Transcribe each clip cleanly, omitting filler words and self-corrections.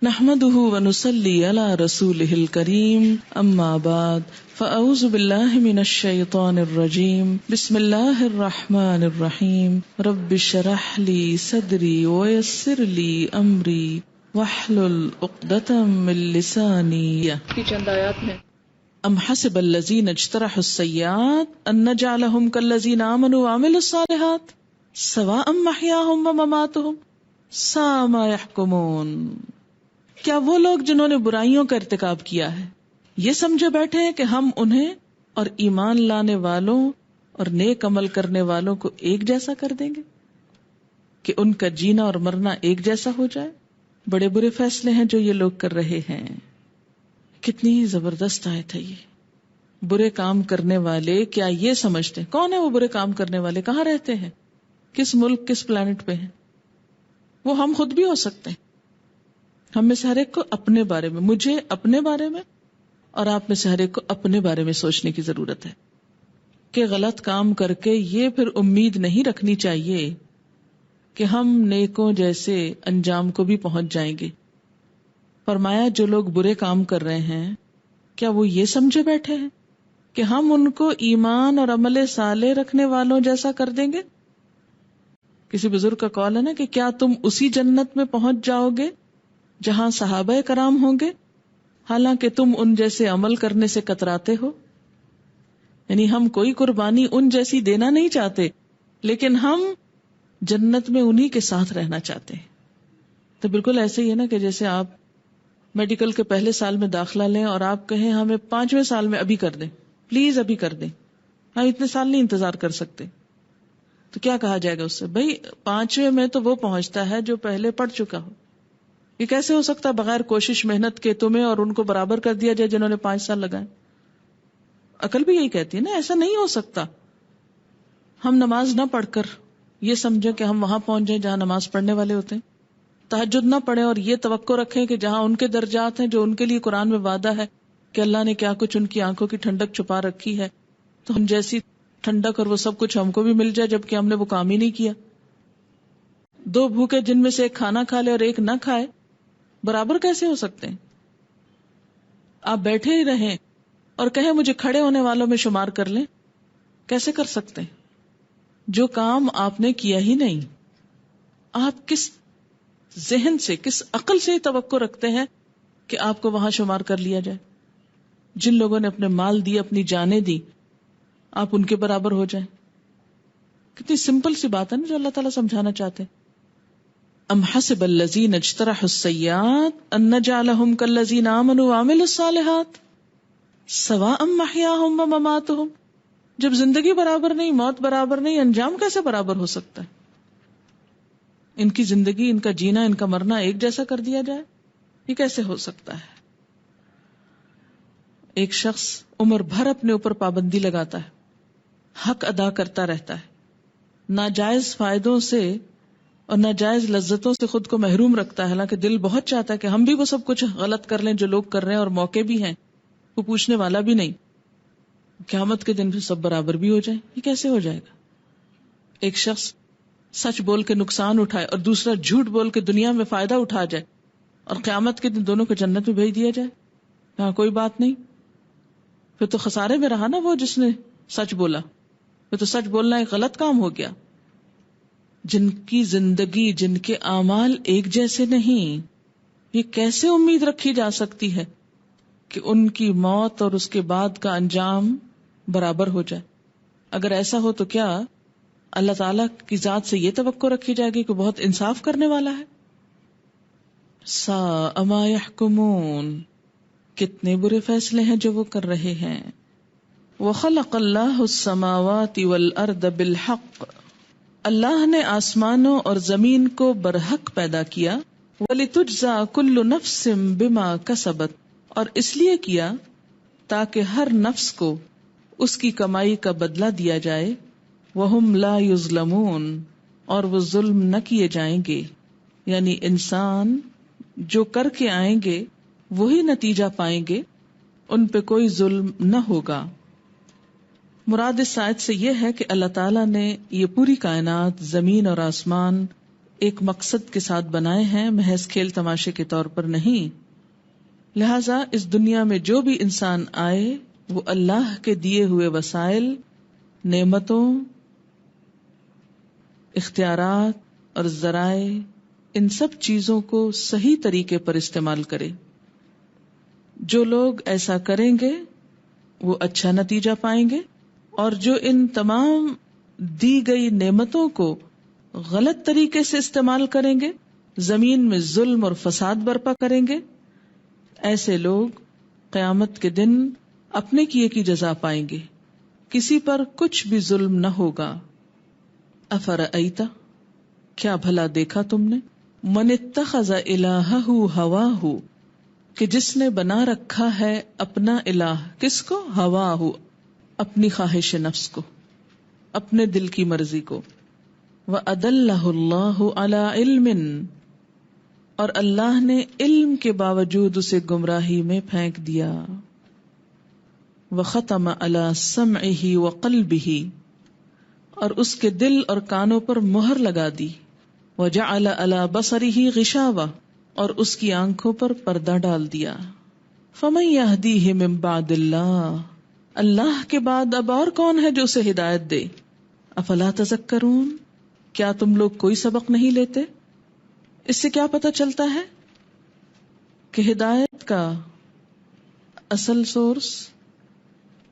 نحمده ونصلي على رسوله الكريم اما بعد فاعوذ بالله من الشيطان الرجيم بسم الله الرحمن الرحيم رب اشرح لي صدري ويسر لي امري واحلل عقدة من لساني کی چند آیات میں ام حسب الذين اجترحوا السيئات ان نجعلهم كالذين آمنوا وعملوا الصالحات سواء محياهم ومماتهم ساء ما يحكمون. کیا وہ لوگ جنہوں نے برائیوں کا ارتکاب کیا ہے یہ سمجھے بیٹھے ہیں کہ ہم انہیں اور ایمان لانے والوں اور نیک عمل کرنے والوں کو ایک جیسا کر دیں گے کہ ان کا جینا اور مرنا ایک جیسا ہو جائے؟ بڑے برے فیصلے ہیں جو یہ لوگ کر رہے ہیں. کتنی زبردست آیت ہے یہ. برے کام کرنے والے کیا یہ سمجھتے ہیں؟ کون ہے وہ برے کام کرنے والے؟ کہاں رہتے ہیں؟ کس ملک کس پلانٹ پہ ہیں؟ وہ ہم خود بھی ہو سکتے ہیں. ہم میں سے ہر ایک کو اپنے بارے میں، مجھے اپنے بارے میں اور آپ میں سے ہر ایک کو اپنے بارے میں سوچنے کی ضرورت ہے کہ غلط کام کر کے یہ پھر امید نہیں رکھنی چاہیے کہ ہم نیکوں جیسے انجام کو بھی پہنچ جائیں گے. فرمایا جو لوگ برے کام کر رہے ہیں کیا وہ یہ سمجھے بیٹھے ہیں کہ ہم ان کو ایمان اور عمل صالح رکھنے والوں جیسا کر دیں گے؟ کسی بزرگ کا قول ہے نا کہ کیا تم اسی جنت میں پہنچ جاؤ گے جہاں صحابہ کرام ہوں گے حالانکہ تم ان جیسے عمل کرنے سے کتراتے ہو. یعنی ہم کوئی قربانی ان جیسی دینا نہیں چاہتے لیکن ہم جنت میں انہی کے ساتھ رہنا چاہتے ہیں. تو بالکل ایسے ہی ہے نا کہ جیسے آپ میڈیکل کے پہلے سال میں داخلہ لیں اور آپ کہیں ہمیں 5ویں سال میں ابھی کر دیں، پلیز ابھی کر دیں، ہم اتنے سال نہیں انتظار کر سکتے. تو کیا کہا جائے گا اس سے؟ بھائی 5ویں میں تو وہ پہنچتا ہے جو پہلے پڑھ چکا ہو. یہ کیسے ہو سکتا ہے بغیر کوشش محنت کے تمہیں اور ان کو برابر کر دیا جائے جنہوں نے 5 سال لگائے؟ عقل بھی یہی کہتی ہے نا ایسا نہیں ہو سکتا. ہم نماز نہ پڑھ کر یہ سمجھیں کہ ہم وہاں پہنچ جائیں جہاں نماز پڑھنے والے ہوتے ہیں، تہجد نہ پڑھیں اور یہ توقع رکھیں کہ جہاں ان کے درجات ہیں جو ان کے لیے قرآن میں وعدہ ہے کہ اللہ نے کیا کچھ ان کی آنکھوں کی ٹھنڈک چھپا رکھی ہے تو ہم جیسی ٹھنڈک اور وہ سب کچھ ہم کو بھی مل جائے جبکہ ہم نے وہ کام ہی نہیں کیا. 2 بھوکے جن میں سے ایک کھانا کھا لے اور ایک نہ کھائے برابر کیسے ہو سکتے ہیں؟ آپ بیٹھے ہی رہیں اور کہیں مجھے کھڑے ہونے والوں میں شمار کر لیں، کیسے کر سکتے ہیں جو کام آپ نے کیا ہی نہیں؟ آپ کس ذہن سے کس عقل سے توقع رکھتے ہیں کہ آپ کو وہاں شمار کر لیا جائے؟ جن لوگوں نے اپنے مال دیے اپنی جانیں دی آپ ان کے برابر ہو جائیں. کتنی سمپل سی بات ہے نا جو اللہ تعالیٰ سمجھانا چاہتے ہیں. ام حسب الذین اجترحوا السیئات ان نجعلهم كالذین آمنوا وعملوا الصالحات سواء محیاهم ومماتهم. جب زندگی برابر نہیں، موت برابر نہیں، انجام کیسے برابر ہو سکتا ہے؟ ان کی زندگی، ان کا جینا، ان کا مرنا ایک جیسا کر دیا جائے، یہ کیسے ہو سکتا ہے؟ ایک شخص عمر بھر اپنے اوپر پابندی لگاتا ہے، حق ادا کرتا رہتا ہے، ناجائز فائدوں سے اور ناجائز لذتوں سے خود کو محروم رکھتا ہے، حالانکہ دل بہت چاہتا ہے کہ ہم بھی وہ سب کچھ غلط کر لیں جو لوگ کر رہے ہیں اور موقع بھی ہیں، وہ پوچھنے والا بھی نہیں. قیامت کے دن پھر سب برابر بھی ہو جائیں، یہ کیسے ہو جائے گا؟ ایک شخص سچ بول کے نقصان اٹھائے اور دوسرا جھوٹ بول کے دنیا میں فائدہ اٹھا جائے اور قیامت کے دن دونوں کو جنت میں بھیج دیا جائے، ہاں کوئی بات نہیں. پھر تو خسارے میں رہا نا وہ جس نے سچ بولا، پھر تو سچ بولنا ایک غلط کام ہو گیا. جن کی زندگی، جن کے اعمال ایک جیسے نہیں، یہ کیسے امید رکھی جا سکتی ہے کہ ان کی موت اور اس کے بعد کا انجام برابر ہو جائے؟ اگر ایسا ہو تو کیا اللہ تعالیٰ کی ذات سے یہ توقع رکھی جائے گی کہ بہت انصاف کرنے والا ہے؟ ساء ما یحکمون، کتنے برے فیصلے ہیں جو وہ کر رہے ہیں. وخلق اللہ السماوات والارض بالحق، اللہ نے آسمانوں اور زمین کو برحق پیدا کیا. وَلِتُجْزَى كُلُّ نَفْسٍ بِمَا كَسَبَتْ، اور اس لیے کیا تاکہ ہر نفس کو اس کی کمائی کا بدلہ دیا جائے. وَهُمْ لَا يُظْلَمُونَ، اور وہ ظلم نہ کیے جائیں گے. یعنی انسان جو کر کے آئیں گے وہی نتیجہ پائیں گے، ان پہ کوئی ظلم نہ ہوگا. مراد اس آیت سے یہ ہے کہ اللہ تعالیٰ نے یہ پوری کائنات، زمین اور آسمان ایک مقصد کے ساتھ بنائے ہیں، محض کھیل تماشے کے طور پر نہیں. لہذا اس دنیا میں جو بھی انسان آئے وہ اللہ کے دیے ہوئے وسائل، نعمتوں، اختیارات اور ذرائع، ان سب چیزوں کو صحیح طریقے پر استعمال کرے. جو لوگ ایسا کریں گے وہ اچھا نتیجہ پائیں گے، اور جو ان تمام دی گئی نعمتوں کو غلط طریقے سے استعمال کریں گے، زمین میں ظلم اور فساد برپا کریں گے، ایسے لوگ قیامت کے دن اپنے کیے کی جزا پائیں گے. کسی پر کچھ بھی ظلم نہ ہوگا. افرأیت، کیا بھلا دیکھا تم نے، من اتخذ الہہ ہواہ، کہ جس نے بنا رکھا ہے اپنا الہ، کس کو؟ ہواہ، اپنی خواہش نفس کو، اپنے دل کی مرضی کو. وَأَدَلَّهُ اللَّهُ عَلَىٰ عِلْمٍ، اور اللہ نے علم کے باوجود اسے گمراہی میں پھینک دیا. وَخَتَمَ عَلَىٰ سَمْعِهِ وَقَلْبِهِ، اور اس کے دل اور کانوں پر مہر لگا دی. وَجَعَلَ عَلَىٰ بَصَرِهِ غِشَاوَةً، اور اس کی آنکھوں پر پردہ ڈال دیا. فَمَن يَهْدِيهِ مِن بَعْدِ اللَّهِ، اللہ کے بعد اب اور کون ہے جو اسے ہدایت دے. افلا تذکرون، کیا تم لوگ کوئی سبق نہیں لیتے؟ اس سے کیا پتہ چلتا ہے کہ ہدایت کا اصل سورس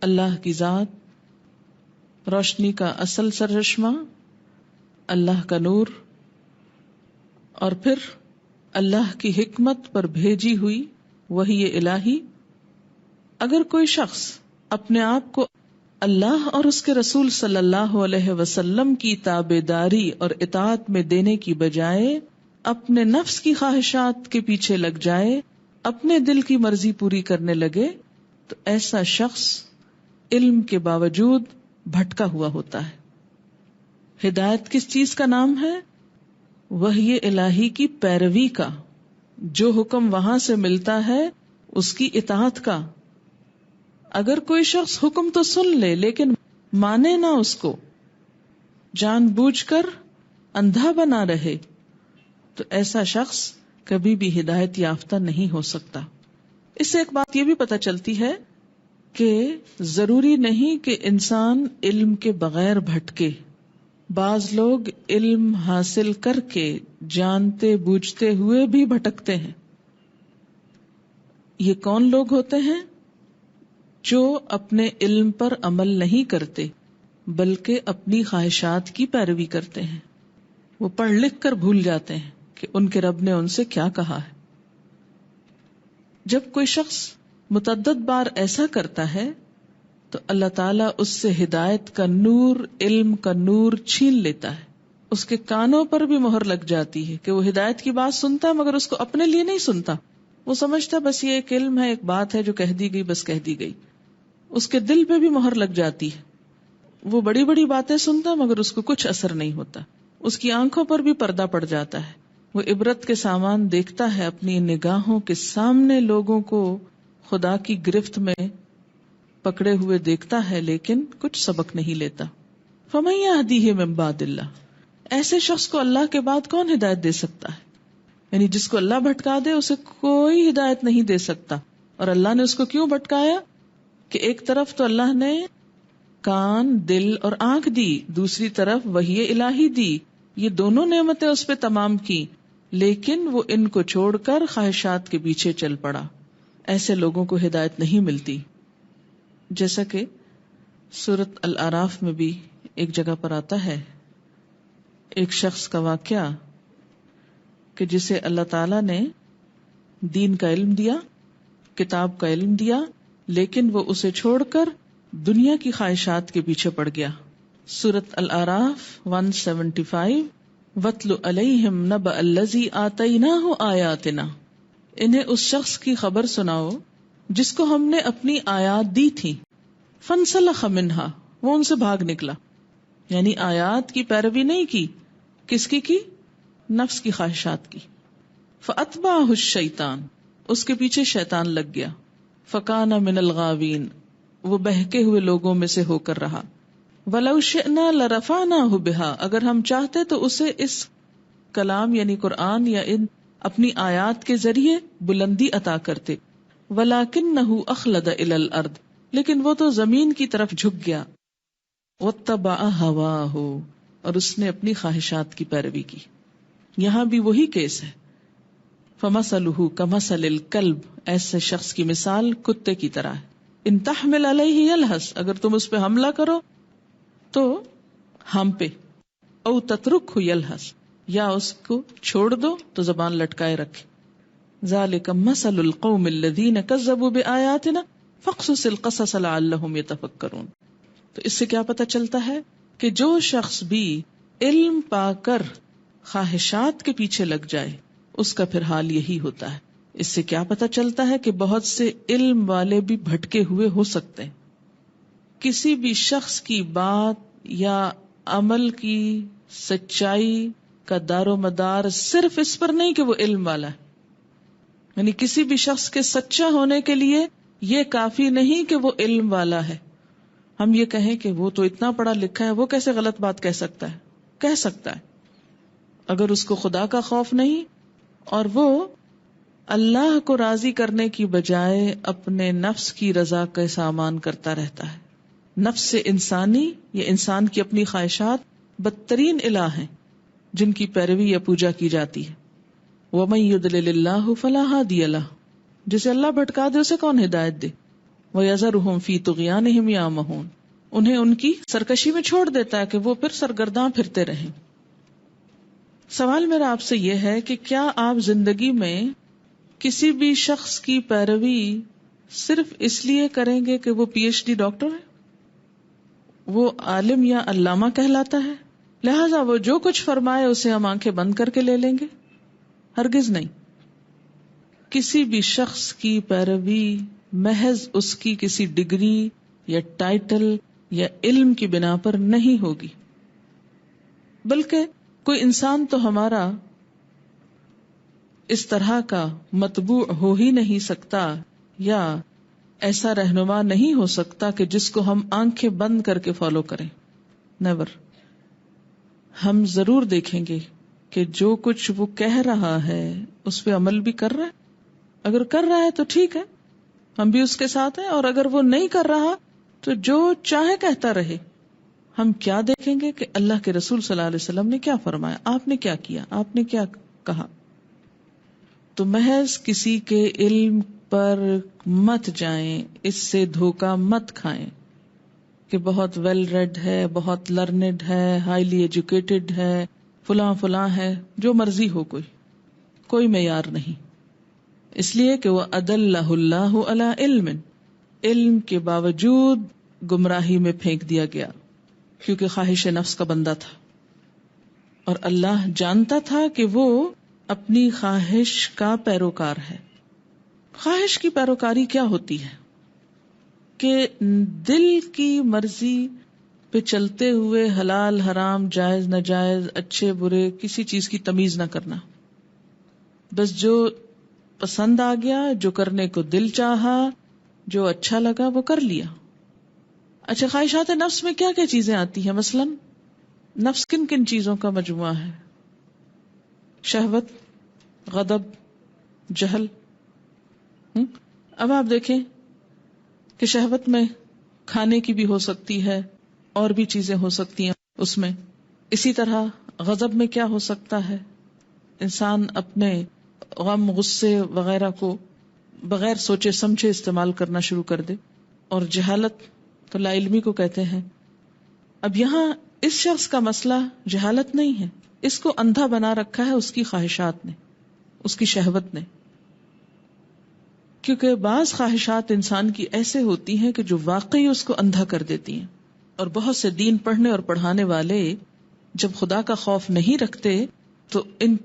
اللہ کی ذات، روشنی کا اصل سرچشمہ اللہ کا نور، اور پھر اللہ کی حکمت پر بھیجی ہوئی وحی الہی. اگر کوئی شخص اپنے آپ کو اللہ اور اس کے رسول صلی اللہ علیہ وسلم کی تابعداری اور اطاعت میں دینے کی بجائے اپنے نفس کی خواہشات کے پیچھے لگ جائے، اپنے دل کی مرضی پوری کرنے لگے، تو ایسا شخص علم کے باوجود بھٹکا ہوا ہوتا ہے. ہدایت کس چیز کا نام ہے؟ وحی الہی کی پیروی کا، جو حکم وہاں سے ملتا ہے اس کی اطاعت کا. اگر کوئی شخص حکم تو سن لے لیکن مانے نہ اس کو، جان بوجھ کر اندھا بنا رہے، تو ایسا شخص کبھی بھی ہدایت یافتہ نہیں ہو سکتا. اس سے ایک بات یہ بھی پتہ چلتی ہے کہ ضروری نہیں کہ انسان علم کے بغیر بھٹکے. بعض لوگ علم حاصل کر کے جانتے بوجھتے ہوئے بھی بھٹکتے ہیں. یہ کون لوگ ہوتے ہیں؟ جو اپنے علم پر عمل نہیں کرتے بلکہ اپنی خواہشات کی پیروی کرتے ہیں. وہ پڑھ لکھ کر بھول جاتے ہیں کہ ان کے رب نے ان سے کیا کہا ہے. جب کوئی شخص متعدد بار ایسا کرتا ہے تو اللہ تعالیٰ اس سے ہدایت کا نور، علم کا نور چھین لیتا ہے. اس کے کانوں پر بھی مہر لگ جاتی ہے کہ وہ ہدایت کی بات سنتا ہے مگر اس کو اپنے لیے نہیں سنتا. وہ سمجھتا بس یہ ایک علم ہے، ایک بات ہے جو کہہ دی گئی، بس کہہ دی گئی. اس کے دل پہ بھی مہر لگ جاتی ہے. وہ بڑی بڑی باتیں سنتا مگر اس کو کچھ اثر نہیں ہوتا. اس کی آنکھوں پر بھی پردہ پڑ جاتا ہے. وہ عبرت کے سامان دیکھتا ہے، اپنی نگاہوں کے سامنے لوگوں کو خدا کی گرفت میں پکڑے ہوئے دیکھتا ہے لیکن کچھ سبق نہیں لیتا. فَمَن يَهْدِيهِ مِن بَعْدِ اللَّهِ، ایسے شخص کو اللہ کے بعد کون ہدایت دے سکتا ہے؟ یعنی جس کو اللہ بھٹکا دے اسے کوئی ہدایت نہیں دے سکتا. اور اللہ نے اس کو کیوں بھٹکایا؟ کہ ایک طرف تو اللہ نے کان، دل اور آنکھ دی، دوسری طرف وحی الہی دی. یہ دونوں نعمتیں اس پہ تمام کی، لیکن وہ ان کو چھوڑ کر خواہشات کے پیچھے چل پڑا. ایسے لوگوں کو ہدایت نہیں ملتی. جیسا کہ سورۃ الاعراف میں بھی ایک جگہ پر آتا ہے ایک شخص کا واقعہ کہ جسے اللہ تعالی نے دین کا علم دیا، کتاب کا علم دیا، لیکن وہ اسے چھوڑ کر دنیا کی خواہشات کے پیچھے پڑ گیا. سورۃ الاعراف 175 وَاتْلُ عَلَيْهِمْ نَبَأَ الَّذِي آتَيْنَاهُ آيَاتِنَا، انہیں اس شخص کی خبر سناؤ جس کو ہم نے اپنی آیات دی تھی. فَانْسَلَخَ مِنْهَا، وہ ان سے بھاگ نکلا. یعنی آیات کی پیروی نہیں کی. کس کی؟ نفس کی خواہشات کی. فَأَتْبَعَهُ الشَّيْطَانُ، اس کے پیچھے شیطان لگ گیا. فَكَانَ مِنَ الْغَاوِينَ، وہ بہکے ہوئے لوگوں میں سے ہو کر رہا. وَلَوْ شِئْنَا لَرَفَعْنَاهُ بِهَا، اگر ہم چاہتے تو اسے اس کلام یعنی قرآن یا ان اپنی آیات کے ذریعے بلندی عطا کرتے. وَلَكِنَّهُ أَخْلَدَ إِلَى الْأَرْضِ، لیکن وہ تو زمین کی طرف جھک گیا. وَاتَّبَعَ هَوَاهُ، اور اس نے اپنی خواہشات کی پیروی کی. یہاں بھی وہی کیس ہے. فَمَثَلُهُ كَمَثَلِ الْكَلْبِ، ایسے شخص کی مثال کتے کی طرح ہے. ان تحمل علیہ یلہس، اگر تم اس پہ حملہ کرو تو ہمپے، او تترکہ یلہس، یا اس کو چھوڑ دو تو زبان لٹکائے رکھے. ذالک مثل القوم الذین کذبوا بآیاتنا فاقصص القصص لعلہم یتفکرون. تو اس سے کیا پتہ چلتا ہے کہ جو شخص بھی علم پا کر خواہشات کے پیچھے لگ جائے اس کا پھر حال یہی ہوتا ہے. اس سے کیا پتہ چلتا ہے کہ بہت سے علم والے بھی بھٹکے ہوئے ہو سکتے ہیں. کسی بھی شخص کی بات یا عمل کی سچائی کا دار و مدار صرف اس پر نہیں کہ وہ علم والا ہے. یعنی کسی بھی شخص کے سچا ہونے کے لیے یہ کافی نہیں کہ وہ علم والا ہے. ہم یہ کہیں کہ وہ تو اتنا پڑھا لکھا ہے، وہ کیسے غلط بات کہہ سکتا ہے؟ کہہ سکتا ہے اگر اس کو خدا کا خوف نہیں اور وہ اللہ کو راضی کرنے کی بجائے اپنے نفس کی رضا کا سامان کرتا رہتا ہے. نفس انسانی یا انسان کی اپنی خواہشات بدترین الہ ہیں جن کی پیروی یا پوجا کی جاتی ہے. وَمَن يُضْلِلِ اللَّهُ فَلَا هَادِيَ لَهُ، جسے اللہ بھٹکا دے اسے کون ہدایت دے. وَيَذَرُهُمْ فِي طُغْيَانِهِمْ يَعْمَهُونَ، انہیں ان کی سرکشی میں چھوڑ دیتا ہے کہ وہ پھر سرگرداں پھرتے رہیں. سوال میرا آپ سے یہ ہے کہ کیا آپ زندگی میں کسی بھی شخص کی پیروی صرف اس لیے کریں گے کہ وہ پی ایچ ڈی ڈاکٹر ہے، وہ عالم یا علامہ کہلاتا ہے، لہذا وہ جو کچھ فرمائے اسے ہم آنکھیں بند کر کے لے لیں گے؟ ہرگز نہیں. کسی بھی شخص کی پیروی محض اس کی کسی ڈگری یا ٹائٹل یا علم کی بنا پر نہیں ہوگی، بلکہ کوئی انسان تو ہمارا اس طرح کا متبوع ہو ہی نہیں سکتا یا ایسا رہنما نہیں ہو سکتا کہ جس کو ہم آنکھیں بند کر کے فالو کریں. نیور. ہم ضرور دیکھیں گے کہ جو کچھ وہ کہہ رہا ہے اس پہ عمل بھی کر رہا ہے. اگر کر رہا ہے تو ٹھیک ہے، ہم بھی اس کے ساتھ ہیں، اور اگر وہ نہیں کر رہا تو جو چاہے کہتا رہے. ہم کیا دیکھیں گے کہ اللہ کے رسول صلی اللہ علیہ وسلم نے کیا فرمایا، آپ نے کیا کیا، آپ نے کیا کہا. تو محض کسی کے علم پر مت جائیں، اس سے دھوکہ مت کھائیں کہ بہت ویل ریڈ ہے، بہت لرنڈ ہے، ہائیلی ایجوکیٹڈ ہے، فلاں فلاں ہے. جو مرضی ہو، کوئی معیار نہیں. اس لیے کہ وہ اضلہ اللہ علی علم، علم کے باوجود گمراہی میں پھینک دیا گیا کیونکہ خواہش نفس کا بندہ تھا، اور اللہ جانتا تھا کہ وہ اپنی خواہش کا پیروکار ہے. خواہش کی پیروکاری کیا ہوتی ہے؟ کہ دل کی مرضی پہ چلتے ہوئے حلال حرام جائز ناجائز اچھے برے کسی چیز کی تمیز نہ کرنا. بس جو پسند آ گیا، جو کرنے کو دل چاہا، جو اچھا لگا وہ کر لیا. اچھا، خواہشات نفس میں کیا کیا چیزیں آتی ہیں؟ مثلا نفس کن کن چیزوں کا مجموعہ ہے؟ شہوت، غضب، جہل. اب آپ دیکھیں کہ شہوت میں کھانے کی بھی ہو سکتی ہے اور بھی چیزیں ہو سکتی ہیں اس میں. اسی طرح غضب میں کیا ہو سکتا ہے؟ انسان اپنے غم غصے وغیرہ کو بغیر سوچے سمجھے استعمال کرنا شروع کر دے. اور جہالت تو لا علمی کو کہتے ہیں. اب یہاں اس شخص کا مسئلہ جہالت نہیں ہے، اس کو اندھا بنا رکھا ہے اس کی خواہشات نے، اس کی شہوت نے. کیونکہ بعض خواہشات انسان کی ایسے ہوتی ہیں کہ جو واقعی اس کو اندھا کر دیتی ہیں. اور بہت سے دین پڑھنے اور پڑھانے والے جب خدا کا خوف نہیں رکھتے تو ان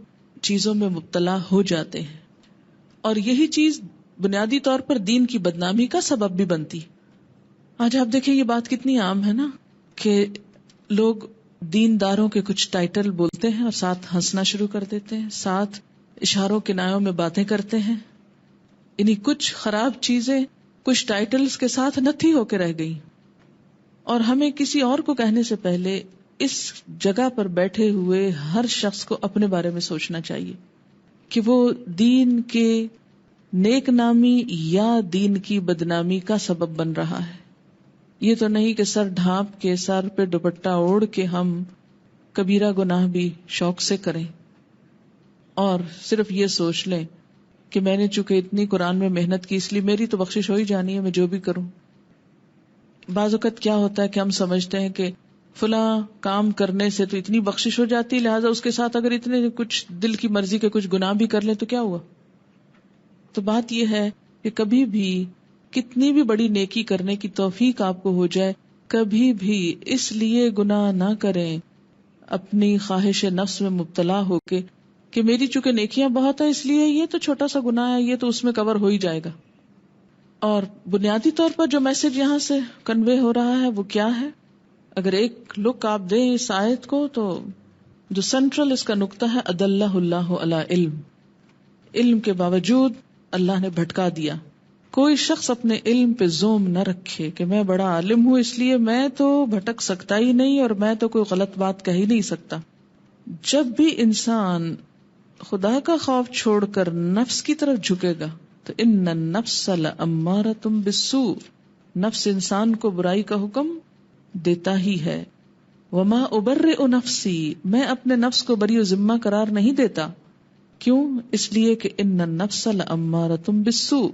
چیزوں میں مبتلا ہو جاتے ہیں، اور یہی چیز بنیادی طور پر دین کی بدنامی کا سبب بھی بنتی. آج آپ دیکھیں یہ بات کتنی عام ہے نا کہ لوگ دینداروں کے کچھ ٹائٹل بولتے ہیں اور ساتھ ہنسنا شروع کر دیتے ہیں، ساتھ اشاروں کنایوں میں باتیں کرتے ہیں. یعنی کچھ خراب چیزیں کچھ ٹائٹلز کے ساتھ نتھی ہو کے رہ گئی، اور ہمیں کسی اور کو کہنے سے پہلے اس جگہ پر بیٹھے ہوئے ہر شخص کو اپنے بارے میں سوچنا چاہیے کہ وہ دین کے نیک نامی یا دین کی بدنامی کا سبب بن رہا ہے. یہ تو نہیں کہ سر ڈھانپ کے، سر پہ دوپٹہ اوڑھ کے ہم کبیرہ گناہ بھی شوق سے کریں اور صرف یہ سوچ لیں کہ میں نے چونکہ اتنی قرآن میں محنت کی اس لیے میری تو بخشش ہو ہی جانی ہے، میں جو بھی کروں. بعض اوقات کیا ہوتا ہے کہ ہم سمجھتے ہیں کہ فلاں کام کرنے سے تو اتنی بخشش ہو جاتی، لہٰذا اس کے ساتھ اگر اتنے کچھ دل کی مرضی کے کچھ گناہ بھی کر لیں تو کیا ہوا. تو بات یہ ہے کہ کبھی بھی کتنی بھی بڑی نیکی کرنے کی توفیق آپ کو ہو جائے، کبھی بھی اس لیے گناہ نہ کریں اپنی خواہش نفس میں مبتلا ہو کے کہ میری چونکہ نیکیاں بہت ہیں اس لیے یہ تو چھوٹا سا گناہ ہے، یہ تو اس میں کور ہو ہی جائے گا. اور بنیادی طور پر جو میسج یہاں سے کنوے ہو رہا ہے وہ کیا ہے؟ اگر ایک لک آپ دیں اس آیت کو تو جو سینٹرل اس کا نقطہ ہے ادلہ اللہ علی علم، علم کے باوجود اللہ نے بھٹکا دیا. کوئی شخص اپنے علم پہ زوم نہ رکھے کہ میں بڑا عالم ہوں اس لیے میں تو بھٹک سکتا ہی نہیں اور میں تو کوئی غلط بات کہہ ہی نہیں سکتا. جب بھی انسان خدا کا خوف چھوڑ کر نفس کی طرف جھکے گا تو ان النفس لامارۃ بالسوء، نفس انسان کو برائی کا حکم دیتا ہی ہے. وما ابرئ نفسی، میں اپنے نفس کو بری و ذمہ قرار نہیں دیتا. کیوں؟ اس لیے کہ ان النفس لامارۃ بالسوء.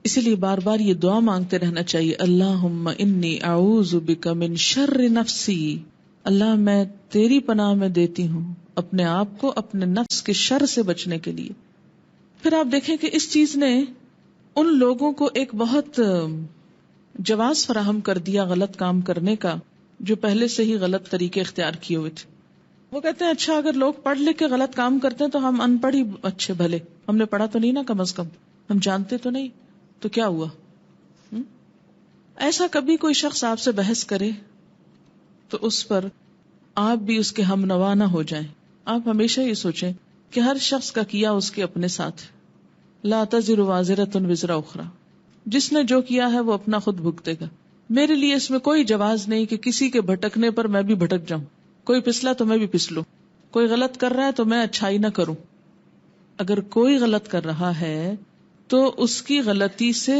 اسی لیے بار بار یہ دعا مانگتے رہنا چاہیے، اللہم انی اعوذ بک من شر نفسی، اللہ میں تیری پناہ میں دیتی ہوں اپنے آپ کو اپنے نفس کے شر سے بچنے کے لیے. پھر آپ دیکھیں کہ اس چیز نے ان لوگوں کو ایک بہت جواز فراہم کر دیا غلط کام کرنے کا جو پہلے سے ہی غلط طریقے اختیار کیے ہوئے تھے. وہ کہتے ہیں اچھا اگر لوگ پڑھ لکھ کے غلط کام کرتے ہیں تو ہم ان پڑھ ہی اچھے بھلے، ہم نے پڑھا تو نہیں نا، کم از کم ہم جانتے تو نہیں، تو کیا ہوا. ایسا کبھی کوئی شخص آپ سے بحث کرے تو اس پر آپ بھی اس کے ہم نوا نہ ہو جائیں. آپ ہمیشہ یہ سوچیں کہ ہر شخص کا کیا اس کے اپنے ساتھ ہے. لا تزر وازرۃ وزر اخری، جس نے جو کیا ہے وہ اپنا خود بھگتے گا. میرے لیے اس میں کوئی جواز نہیں کہ کسی کے بھٹکنے پر میں بھی بھٹک جاؤں. کوئی پسلا تو میں بھی پسلوں، کوئی غلط کر رہا ہے تو میں اچھائی نہ کروں. اگر کوئی غلط کر رہا ہے تو اس کی غلطی سے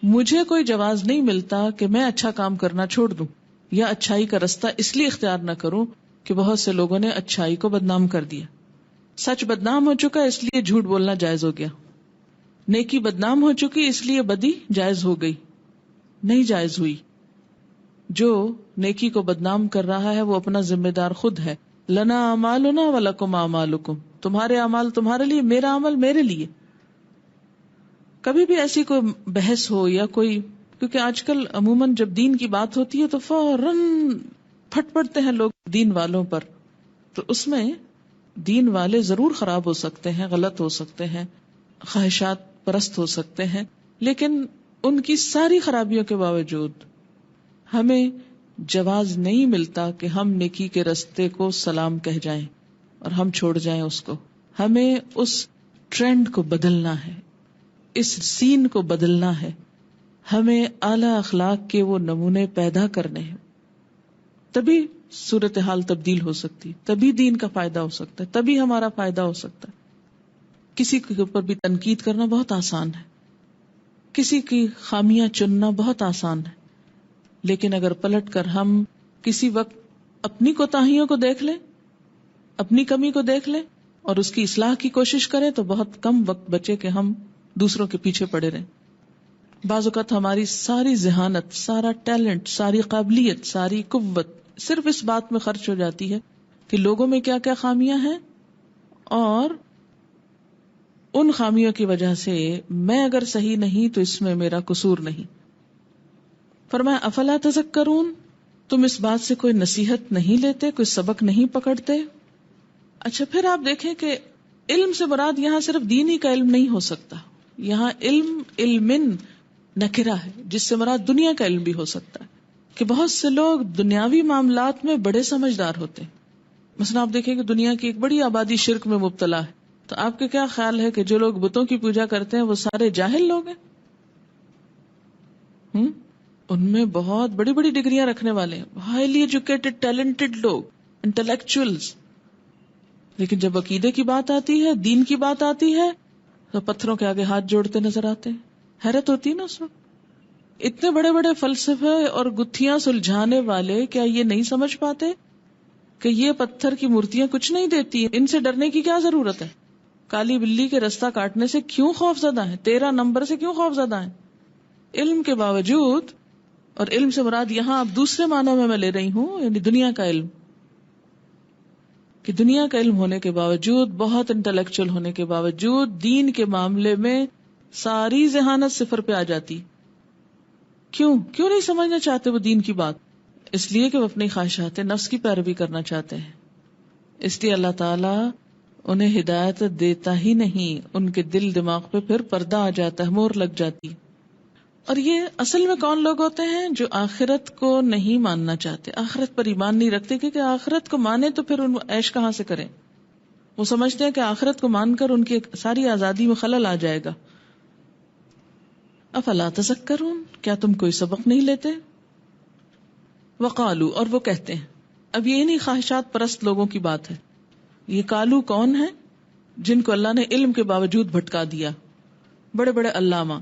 مجھے کوئی جواز نہیں ملتا کہ میں اچھا کام کرنا چھوڑ دوں یا اچھائی کا رستہ اس لیے اختیار نہ کروں کہ بہت سے لوگوں نے اچھائی کو بدنام کر دیا. سچ بدنام ہو چکا اس لیے جھوٹ بولنا جائز ہو گیا. نیکی بدنام ہو چکی اس لیے بدی جائز ہو گئی. نہیں جائز ہوئی. جو نیکی کو بدنام کر رہا ہے وہ اپنا ذمہ دار خود ہے. لنا اعمالنا ولکم اعمالکم، تمہارے اعمال تمہارے لیے، میرا عمل میرے لیے. کبھی بھی ایسی کوئی بحث ہو یا کوئی، کیونکہ آج کل عموماً جب دین کی بات ہوتی ہے تو فوراً پھٹ پڑتے ہیں لوگ دین والوں پر. تو اس میں دین والے ضرور خراب ہو سکتے ہیں، غلط ہو سکتے ہیں، خواہشات پرست ہو سکتے ہیں، لیکن ان کی ساری خرابیوں کے باوجود ہمیں جواز نہیں ملتا کہ ہم نیکی کے رستے کو سلام کہہ جائیں اور ہم چھوڑ جائیں اس کو. ہمیں اس ٹرینڈ کو بدلنا ہے، اس سین کو بدلنا ہے. ہمیں اعلی اخلاق کے وہ نمونے پیدا کرنے ہیں، تبھی صورتحال تبدیل ہو سکتی، تبھی دین کا فائدہ ہو سکتا ہے، تبھی ہمارا فائدہ ہو سکتا ہے. کسی کے اوپر بھی تنقید کرنا بہت آسان ہے، کسی کی خامیاں چننا بہت آسان ہے، لیکن اگر پلٹ کر ہم کسی وقت اپنی کوتاہیوں کو دیکھ لیں، اپنی کمی کو دیکھ لیں اور اس کی اصلاح کی کوشش کریں تو بہت کم وقت بچے کہ ہم دوسروں کے پیچھے پڑے رہیں. بعض اوقات ہماری ساری ذہانت، سارا ٹیلنٹ، ساری قابلیت، ساری قوت صرف اس بات میں خرچ ہو جاتی ہے کہ لوگوں میں کیا کیا خامیاں ہیں اور ان خامیوں کی وجہ سے میں اگر صحیح نہیں تو اس میں میرا قصور نہیں. فرمایا افلا تذکرون، تم اس بات سے کوئی نصیحت نہیں لیتے، کوئی سبق نہیں پکڑتے. اچھا پھر آپ دیکھیں کہ علم سے مراد یہاں صرف دینی کا علم نہیں ہو سکتا، یہاں علم علمن نکرہ ہے جس سے مراد دنیا کا علم بھی ہو سکتا ہے کہ بہت سے لوگ دنیاوی معاملات میں بڑے سمجھدار ہوتے ہیں. مثلا آپ دیکھیں کہ دنیا کی ایک بڑی آبادی شرک میں مبتلا ہے، تو آپ کے کیا خیال ہے کہ جو لوگ بتوں کی پوجا کرتے ہیں وہ سارے جاہل لوگ ہیں؟ ان میں بہت بڑی بڑی ڈگریاں رکھنے والے ہیں، ہائیلی ایجوکیٹڈ ٹیلنٹڈ لوگ، انٹلیکچوئلز، لیکن جب عقیدے کی بات آتی ہے، دین کی بات آتی ہے، تو پتھروں کے آگے ہاتھ جوڑتے نظر آتے ہیں. حیرت ہوتی ہے نا اس وقت. اتنے بڑے بڑے فلسفے اور گتھیاں سلجھانے والے کیا یہ نہیں سمجھ پاتے کہ یہ پتھر کی مورتیاں کچھ نہیں دیتی، ان سے ڈرنے کی کیا ضرورت ہے؟ کالی بلی کے رستہ کاٹنے سے کیوں خوف زدہ ہیں؟ 13 نمبر سے کیوں خوف زدہ ہیں؟ علم کے باوجود، اور علم سے مراد یہاں اب دوسرے معنوں میں لے رہی ہوں، یعنی دنیا کا علم، کہ دنیا کا علم ہونے کے باوجود، بہت انٹلیکچوئل ہونے کے باوجود، دین کے معاملے میں ساری ذہانت صفر پہ آ جاتی. کیوں نہیں سمجھنا چاہتے وہ دین کی بات؟ اس لیے کہ وہ اپنی خواہشات نفس کی پیروی کرنا چاہتے ہیں. اس لیے اللہ تعالیٰ انہیں ہدایت دیتا ہی نہیں، ان کے دل دماغ پہ پھر پردہ آ جاتا ہے، مور لگ جاتی. اور یہ اصل میں کون لوگ ہوتے ہیں؟ جو آخرت کو نہیں ماننا چاہتے، آخرت پر ایمان نہیں رکھتے، کیونکہ آخرت کو مانے تو پھر ان عیش کہاں سے کریں. وہ سمجھتے ہیں کہ آخرت کو مان کر ان کی ساری آزادی میں خلل آ جائے گا. افلا تذکرون، کیا تم کوئی سبق نہیں لیتے؟ وقالو، اور وہ کہتے ہیں. اب یہ نہیں خواہشات پرست لوگوں کی بات ہے. یہ کالو کون ہے؟ جن کو اللہ نے علم کے باوجود بھٹکا دیا. بڑے بڑے علامہ،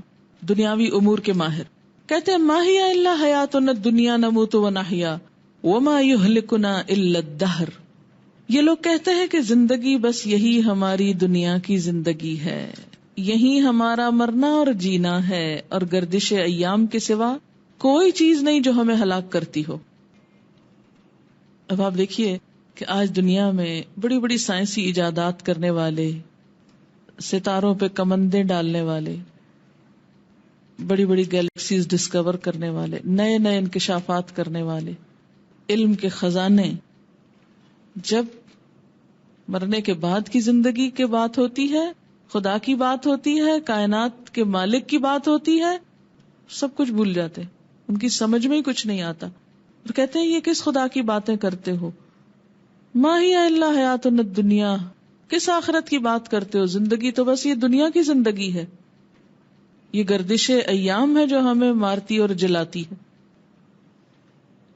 دنیاوی امور کے ماہر کہتے ہیں ما ہی الا حیاتنا الدنیا نموت ونحیا وما یہلکنا الا الدہر. یہ لوگ کہتے ہیں کہ زندگی بس یہی ہماری دنیا کی زندگی ہے، یہی ہمارا مرنا اور جینا ہے، اور گردش ایام کے سوا کوئی چیز نہیں جو ہمیں ہلاک کرتی ہو. اب آپ دیکھیے کہ آج دنیا میں بڑی بڑی سائنسی ایجادات کرنے والے، ستاروں پہ کمندیں ڈالنے والے، بڑی بڑی گیلیکسیز ڈسکور کرنے والے، نئے نئے انکشافات کرنے والے، علم کے خزانے، جب مرنے کے بعد کی زندگی کی بات ہوتی ہے، خدا کی بات ہوتی ہے، کائنات کے مالک کی بات ہوتی ہے، سب کچھ بھول جاتے، ان کی سمجھ میں ہی کچھ نہیں آتا. اور کہتے ہیں یہ کس خدا کی باتیں کرتے ہو؟ ما ہی الا حیاتنا الدنیا، کس آخرت کی بات کرتے ہو؟ زندگی تو بس یہ دنیا کی زندگی ہے، یہ گردش ایام ہے جو ہمیں مارتی اور جلاتی ہے،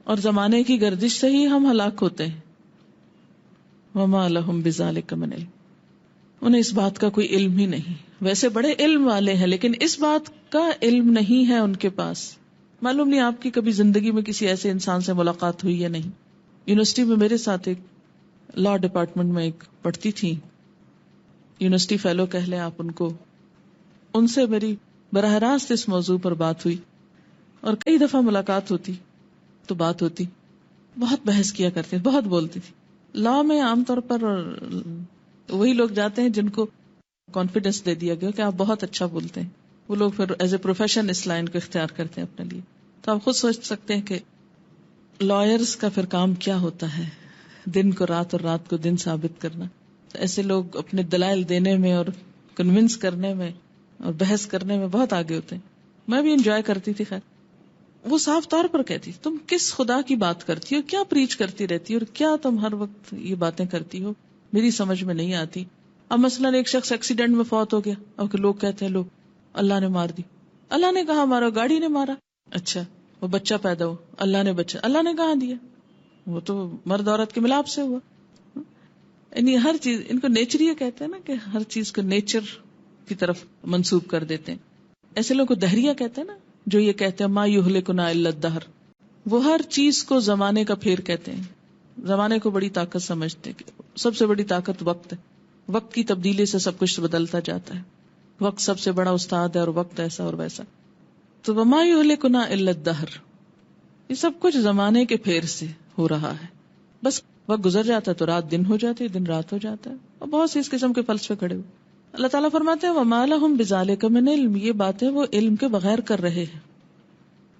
اور زمانے کی گردش سے ہی ہم ہلاک ہوتے ہیں. وما لہم بذالک من علم، انہیں اس بات کا کوئی علم ہی نہیں. ویسے بڑے علم والے ہیں لیکن اس بات کا علم نہیں ہے ان کے پاس. معلوم نہیں آپ کی کبھی زندگی میں کسی ایسے انسان سے ملاقات ہوئی یا نہیں. یونیورسٹی میں میرے ساتھ ایک لا ڈپارٹمنٹ میں ایک پڑھتی تھی، یونیورسٹی فیلو کہہ لیں آپ ان کو، ان سے میری براہ راست اس موضوع پر بات ہوئی، اور کئی دفعہ ملاقات ہوتی تو بات ہوتی، بہت بحث کیا کرتے، بہت بولتی تھی. لا میں عام طور پر وہی لوگ جاتے ہیں جن کو کانفیڈنس دے دیا گیا کہ آپ بہت اچھا بولتے ہیں، وہ لوگ پھر ایز اے پروفیشن اس لائن کو اختیار کرتے ہیں اپنے لیے. تو آپ خود سوچ سکتے ہیں کہ لائرز کا پھر کام کیا ہوتا ہے، دن کو رات اور رات کو دن ثابت کرنا. ایسے لوگ اپنے دلائل دینے میں اور کنونس کرنے میں اور بحث کرنے میں بہت آگے ہوتے ہیں. میں بھی انجوائے کرتی تھی. خیر وہ صاف طور پر کہتی تم کس خدا کی بات کرتی ہو، کیا پریچ کرتی رہتی ہو، اور کیا تم ہر وقت یہ باتیں کرتی ہو، میری سمجھ میں نہیں آتی. اب مثلاً ایک شخص ایکسیڈنٹ میں فوت ہو گیا، اور لوگ کہتے ہیں لوگ اللہ نے مار دی. اللہ نے کہا مارا، گاڑی نے مارا. اچھا وہ بچہ پیدا ہو، اللہ نے بچہ، اللہ نے کہاں دیا، وہ تو مرد عورت کے ملاپ سے ہوا. یعنی ہر چیز ان کو نیچر یہ کہتے ہیں نا، کہ ہر چیز کو نیچر کی طرف منسوب کر دیتے ہیں. ایسے لوگوں کو دہریہ کہتے ہیں نا، جو یہ کہتے ہیں ما یہلکنا الا الدہر، وہ ہر چیز کو زمانے کا پھیر کہتے ہیں. زمانے کو بڑی طاقت سمجھتے ہیں، سب سے بڑی طاقت وقت ہے، وقت کی تبدیلی سے سب کچھ بدلتا جاتا ہے، وقت سب سے بڑا استاد ہے، اور وقت ایسا اور ویسا. تو وما یہلکنا الا الدہر، یہ سب کچھ زمانے کے پھیر سے ہو رہا ہے. بس وقت گزر جاتا ہے تو رات دن ہو جاتی ہے، دن رات ہو جاتا ہے، اور بہت سی اس قسم کے فلسفے کھڑے ہوئے. اللہ تعالیٰ فرماتے ہیں وما لہم بذالک من علم، یہ باتیں وہ علم کے بغیر کر رہے ہیں.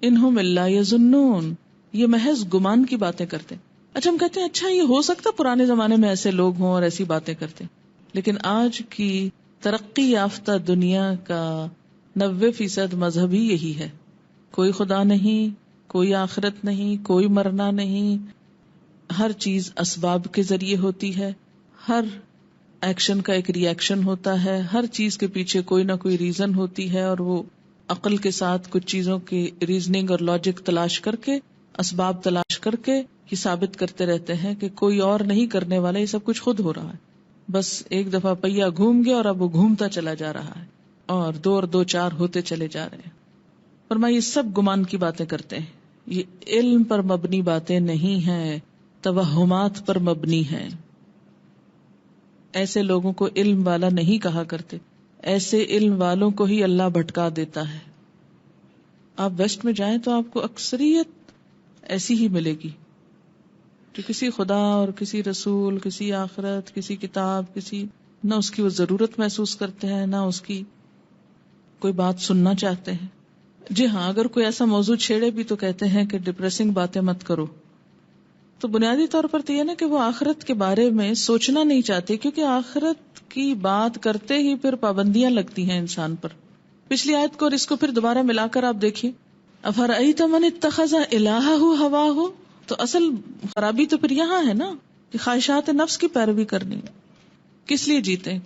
انہم الا یظنون، یہ محض گمان کی باتیں کرتے ہیں. اچھا ہم کہتے ہیں اچھا یہ ہو سکتا پرانے زمانے میں ایسے لوگ ہوں اور ایسی باتیں کرتے ہیں، لیکن آج کی ترقی یافتہ دنیا کا 90% مذہب ہی یہی ہے. کوئی خدا نہیں، کوئی آخرت نہیں، کوئی مرنا نہیں، ہر چیز اسباب کے ذریعے ہوتی ہے، ہر ایکشن کا ایک ری ایکشن ہوتا ہے، ہر چیز کے پیچھے کوئی نہ کوئی ریزن ہوتی ہے، اور وہ عقل کے ساتھ کچھ چیزوں کی ریزننگ اور لاجک تلاش کر کے، اسباب تلاش کر کے یہ ثابت کرتے رہتے ہیں کہ کوئی اور نہیں کرنے والا، یہ سب کچھ خود ہو رہا ہے، بس ایک دفعہ پہیا گھوم گیا اور اب وہ گھومتا چلا جا رہا ہے، اور 2 اور 2 4 ہوتے چلے جا رہے ہیں۔ فرمایا یہ سب گمان کی باتیں کرتے ہیں، یہ علم پر مبنی باتیں نہیں ہیں، توہمات پر مبنی ہیں۔ ایسے لوگوں کو علم والا نہیں کہا کرتے، ایسے علم والوں کو ہی اللہ بھٹکا دیتا ہے۔ آپ ویسٹ میں جائیں تو آپ کو اکثریت ایسی ہی ملے گی کہ کسی خدا اور کسی رسول، کسی آخرت، کسی کتاب، کسی نہ اس کی وہ ضرورت محسوس کرتے ہیں، نہ اس کی کوئی بات سننا چاہتے ہیں۔ جی ہاں، اگر کوئی ایسا موضوع چھیڑے بھی تو کہتے ہیں کہ ڈپریسنگ باتیں مت کرو۔ تو بنیادی طور پر تو یہ نا کہ وہ آخرت کے بارے میں سوچنا نہیں چاہتے، کیونکہ آخرت کی بات کرتے ہی پھر پابندیاں لگتی ہیں انسان پر۔ پچھلی آیت کو اور اس کو پھر دوبارہ ملا کر آپ دیکھیے، افرأیت من اتخذ الہہ ہواہ، تو اصل خرابی تو پھر یہاں ہے نا کہ خواہشات نفس کی پیروی کرنی۔ کس لیے جیتے؟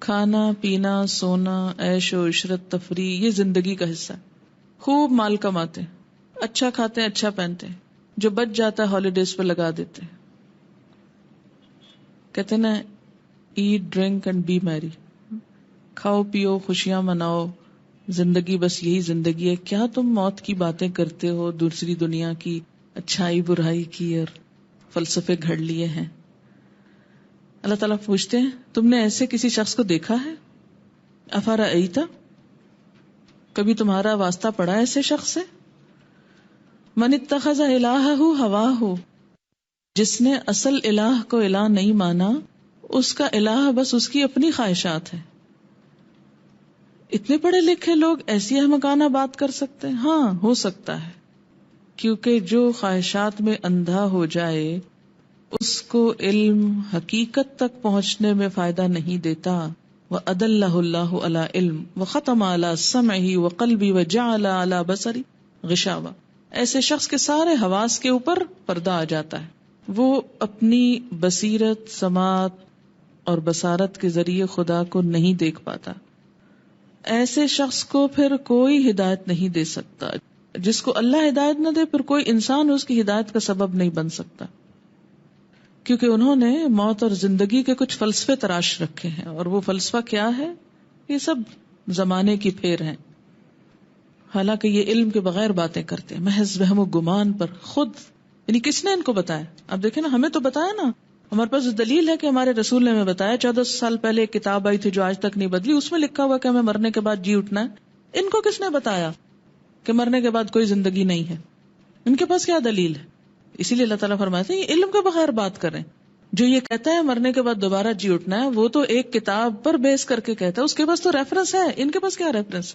کھانا پینا، سونا، عیش و عشرت، تفریح، یہ زندگی کا حصہ ہے۔ خوب مال کماتے، اچھا کھاتے ہیں، اچھا پہنتے ہیں، جو بچ جاتا ہے ہالیڈیز پہ لگا دیتے ہیں۔ کہتے نا ایٹ ڈرنک اینڈ بی میری، کھاؤ پیو خوشیاں مناؤ، زندگی بس یہی زندگی ہے۔ کیا تم موت کی باتیں کرتے ہو، دوسری دنیا کی، اچھائی برائی کی، اور فلسفے گھڑ لیے ہیں۔ اللہ تعالیٰ پوچھتے ہیں تم نے ایسے کسی شخص کو دیکھا ہے؟ افرأیت، کبھی تمہارا واسطہ پڑا ایسے شخص سے؟ من اتخذ الہہ ہواہ، جس نے اصل الہ کو الہ نہیں مانا، اس کا الہ بس اس کی اپنی خواہشات ہے۔ اتنے پڑھے لکھے لوگ ایسی احمقانہ بات کر سکتے ہیں؟ ہاں، ہو سکتا ہے، کیونکہ جو خواہشات میں اندھا ہو جائے اس کو علم حقیقت تک پہنچنے میں فائدہ نہیں دیتا۔ وَأَدَلَّهُ اللَّهُ عَلَى عِلْمٍ وَخَتَمَ عَلَى سَمْعِهِ وَقَلْبِهِ وَجَعَلَ عَلَى بَصَرِهِ غِشَاوَةً، ایسے شخص کے سارے حواس کے اوپر پردہ آ جاتا ہے، وہ اپنی بصیرت، سماعت اور بصارت کے ذریعے خدا کو نہیں دیکھ پاتا۔ ایسے شخص کو پھر کوئی ہدایت نہیں دے سکتا۔ جس کو اللہ ہدایت نہ دے پھر کوئی انسان اس کی ہدایت کا سبب نہیں بن سکتا، کیونکہ انہوں نے موت اور زندگی کے کچھ فلسفے تراش رکھے ہیں، اور وہ فلسفہ کیا ہے؟ یہ سب زمانے کی پھیر ہیں، حالانکہ یہ علم کے بغیر باتیں کرتے ہیں، محض وہم و گمان پر خود۔ یعنی کس نے ان کو بتایا؟ اب دیکھیں نا، ہمیں تو بتایا نا، ہمارے پاس دلیل ہے کہ ہمارے رسول نے ہمیں بتایا۔ 1400 سال پہلے ایک کتاب آئی تھی جو آج تک نہیں بدلی، اس میں لکھا ہوا کہ ہمیں مرنے کے بعد جی اٹھنا ہے۔ ان کو کس نے بتایا کہ مرنے کے بعد کوئی زندگی نہیں ہے؟ ان کے پاس کیا دلیل ہے؟ اسی لیے اللہ تعالیٰ فرماتے ہیں یہ علم کے بغیر بات کریں۔ جو یہ کہتا ہے مرنے کے بعد دوبارہ جی اٹھنا ہے، وہ تو ایک کتاب پر بیس کر کے کہتا ہے، اس کے پاس تو ریفرنس ہے، ان کے پاس کیا ریفرنس؟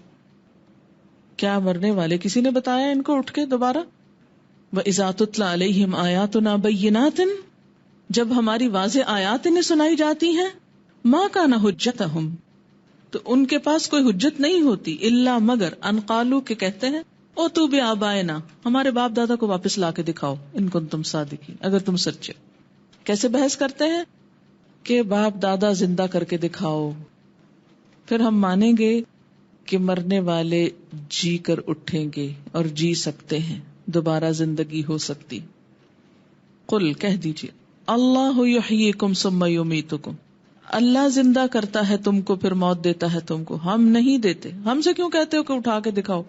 کیا مرنے والے کسی نے بتایا ان کو اٹھ کے دوبارہ؟ وَإِذَا تُتْلَى عَلَيْهِمْ آيَاتُنَا بَيِّنَاتٍ، جب ہماری واضح آیات انہیں سنائی جاتی ہیں، مَا كَانَ حُجَّتَهُمْ، تو ان کے پاس کوئی حجت نہیں ہوتی، الا مگر ان قالوا کہ کہتے ہیں اوتوا بآبائنا، ہمارے باپ دادا کو واپس لا کے دکھاؤ، ان کنتم صادقین، اگر تم سچے۔ کیسے بحث کرتے ہیں کہ باپ دادا زندہ کر کے دکھاؤ، پھر ہم مانیں گے کہ مرنے والے جی کر اٹھیں گے اور جی سکتے ہیں، دوبارہ زندگی ہو سکتی۔ قل، کہہ دیجیے، اللہ یحییکم ثم یمیتکم، اللہ زندہ کرتا ہے تم کو پھر موت دیتا ہے تم کو، ہم نہیں دیتے۔ ہم سے کیوں کہتے ہو کہ اٹھا کے دکھاؤ؟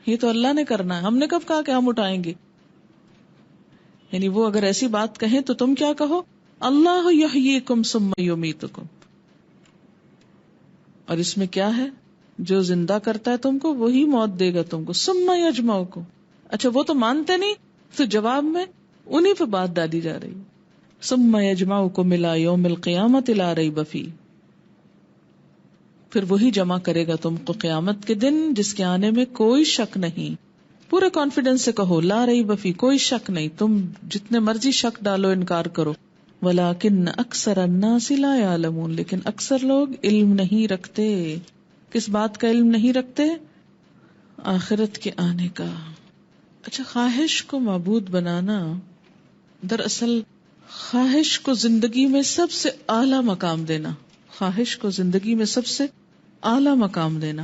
یہ تو اللہ نے کرنا ہے، ہم نے کب کہا کہ ہم اٹھائیں گے؟ یعنی وہ اگر ایسی بات کہیں تو تم کیا کہو؟ اللہ یحییکم ثم یمیتکم۔ اور اس میں کیا ہے؟ جو زندہ کرتا ہے تم کو وہی موت دے گا تم کو، ثم یجمعکم۔ اچھا وہ تو مانتے نہیں، تو جواب میں انہی پہ بات ڈالی جا رہی ہے، ثم یجمعکم الی یوم القیامۃ لا ریب فیہ، پھر وہی جمع کرے گا تم کو قیامت کے دن جس کے آنے میں کوئی شک نہیں۔ پورے کانفیڈنس سے کہو لا ریب فیہ، کوئی شک نہیں، تم جتنے مرضی شک ڈالو، انکار کرو۔ ولکن اکثر الناس لا یعلمون، لیکن اکثر لوگ علم نہیں رکھتے۔ کس بات کا علم نہیں رکھتے؟ آخرت کے آنے کا۔ اچھا، خواہش کو معبود بنانا، دراصل خواہش کو زندگی میں سب سے اعلیٰ مقام دینا، خواہش کو زندگی میں سب سے اعلیٰ مقام دینا،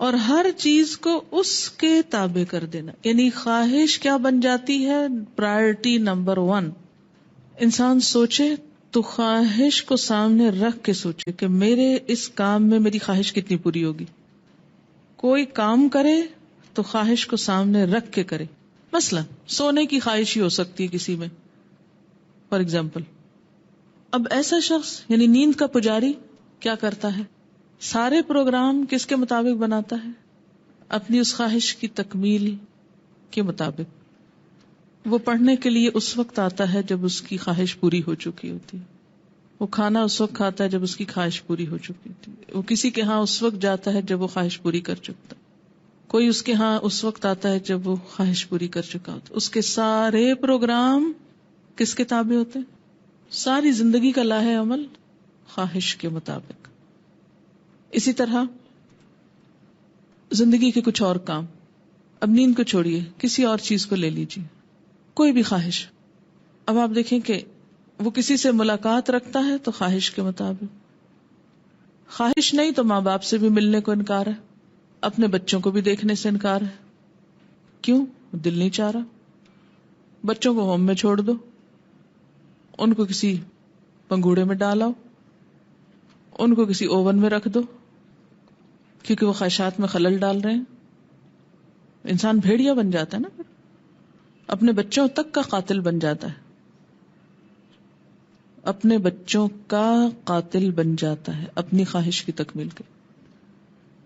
اور ہر چیز کو اس کے تابع کر دینا. یعنی خواہش کیا بن جاتی ہے؟ Priority number 1. انسان سوچے تو خواہش کو سامنے رکھ کے سوچے کہ میرے اس کام میں میری خواہش کتنی پوری ہوگی. کوئی کام کرے تو خواہش کو سامنے رکھ کے کرے. مثلا سونے کی خواہش ہی ہو سکتی ہے کسی میں، فار ایگزامپل. اب ایسا شخص یعنی نیند کا پجاری کیا کرتا ہے؟ سارے پروگرام کس کے مطابق بناتا ہے؟ اپنی اس خواہش کی تکمیل کے مطابق. وہ پڑھنے کے لیے اس وقت آتا ہے جب اس کی خواہش پوری ہو چکی ہوتی ہے. وہ کھانا اس وقت کھاتا ہے جب اس کی خواہش پوری ہو چکی ہوتی ہے. وہ کسی کے ہاں اس وقت جاتا ہے جب وہ خواہش پوری کر چکتا ہے. کوئی اس کے ہاں اس وقت آتا ہے جب وہ خواہش پوری کر چکا ہوتا ہے. اس کے سارے پروگرام کس کے تابع ہوتے ہیں؟ ساری زندگی کا لاہ عمل خواہش کے مطابق. اسی طرح زندگی کے کچھ اور کام. اب نیند کو چھوڑیے، کسی اور چیز کو لے لیجیے، کوئی بھی خواہش. اب آپ دیکھیں کہ وہ کسی سے ملاقات رکھتا ہے تو خواہش کے مطابق. خواہش نہیں تو ماں باپ سے بھی ملنے کو انکار ہے، اپنے بچوں کو بھی دیکھنے سے انکار ہے. کیوں؟ دل نہیں چاہ رہا. بچوں کو ہوم میں چھوڑ دو، ان کو کسی پنگوڑے میں ڈالاؤ، ان کو کسی اوون میں رکھ دو، کیونکہ وہ خواہشات میں خلل ڈال رہے ہیں. انسان بھیڑیا بن جاتا ہے نا، اپنے بچوں تک کا قاتل بن جاتا ہے. اپنے بچوں کا قاتل بن جاتا ہے اپنی خواہش کی تکمیل کے.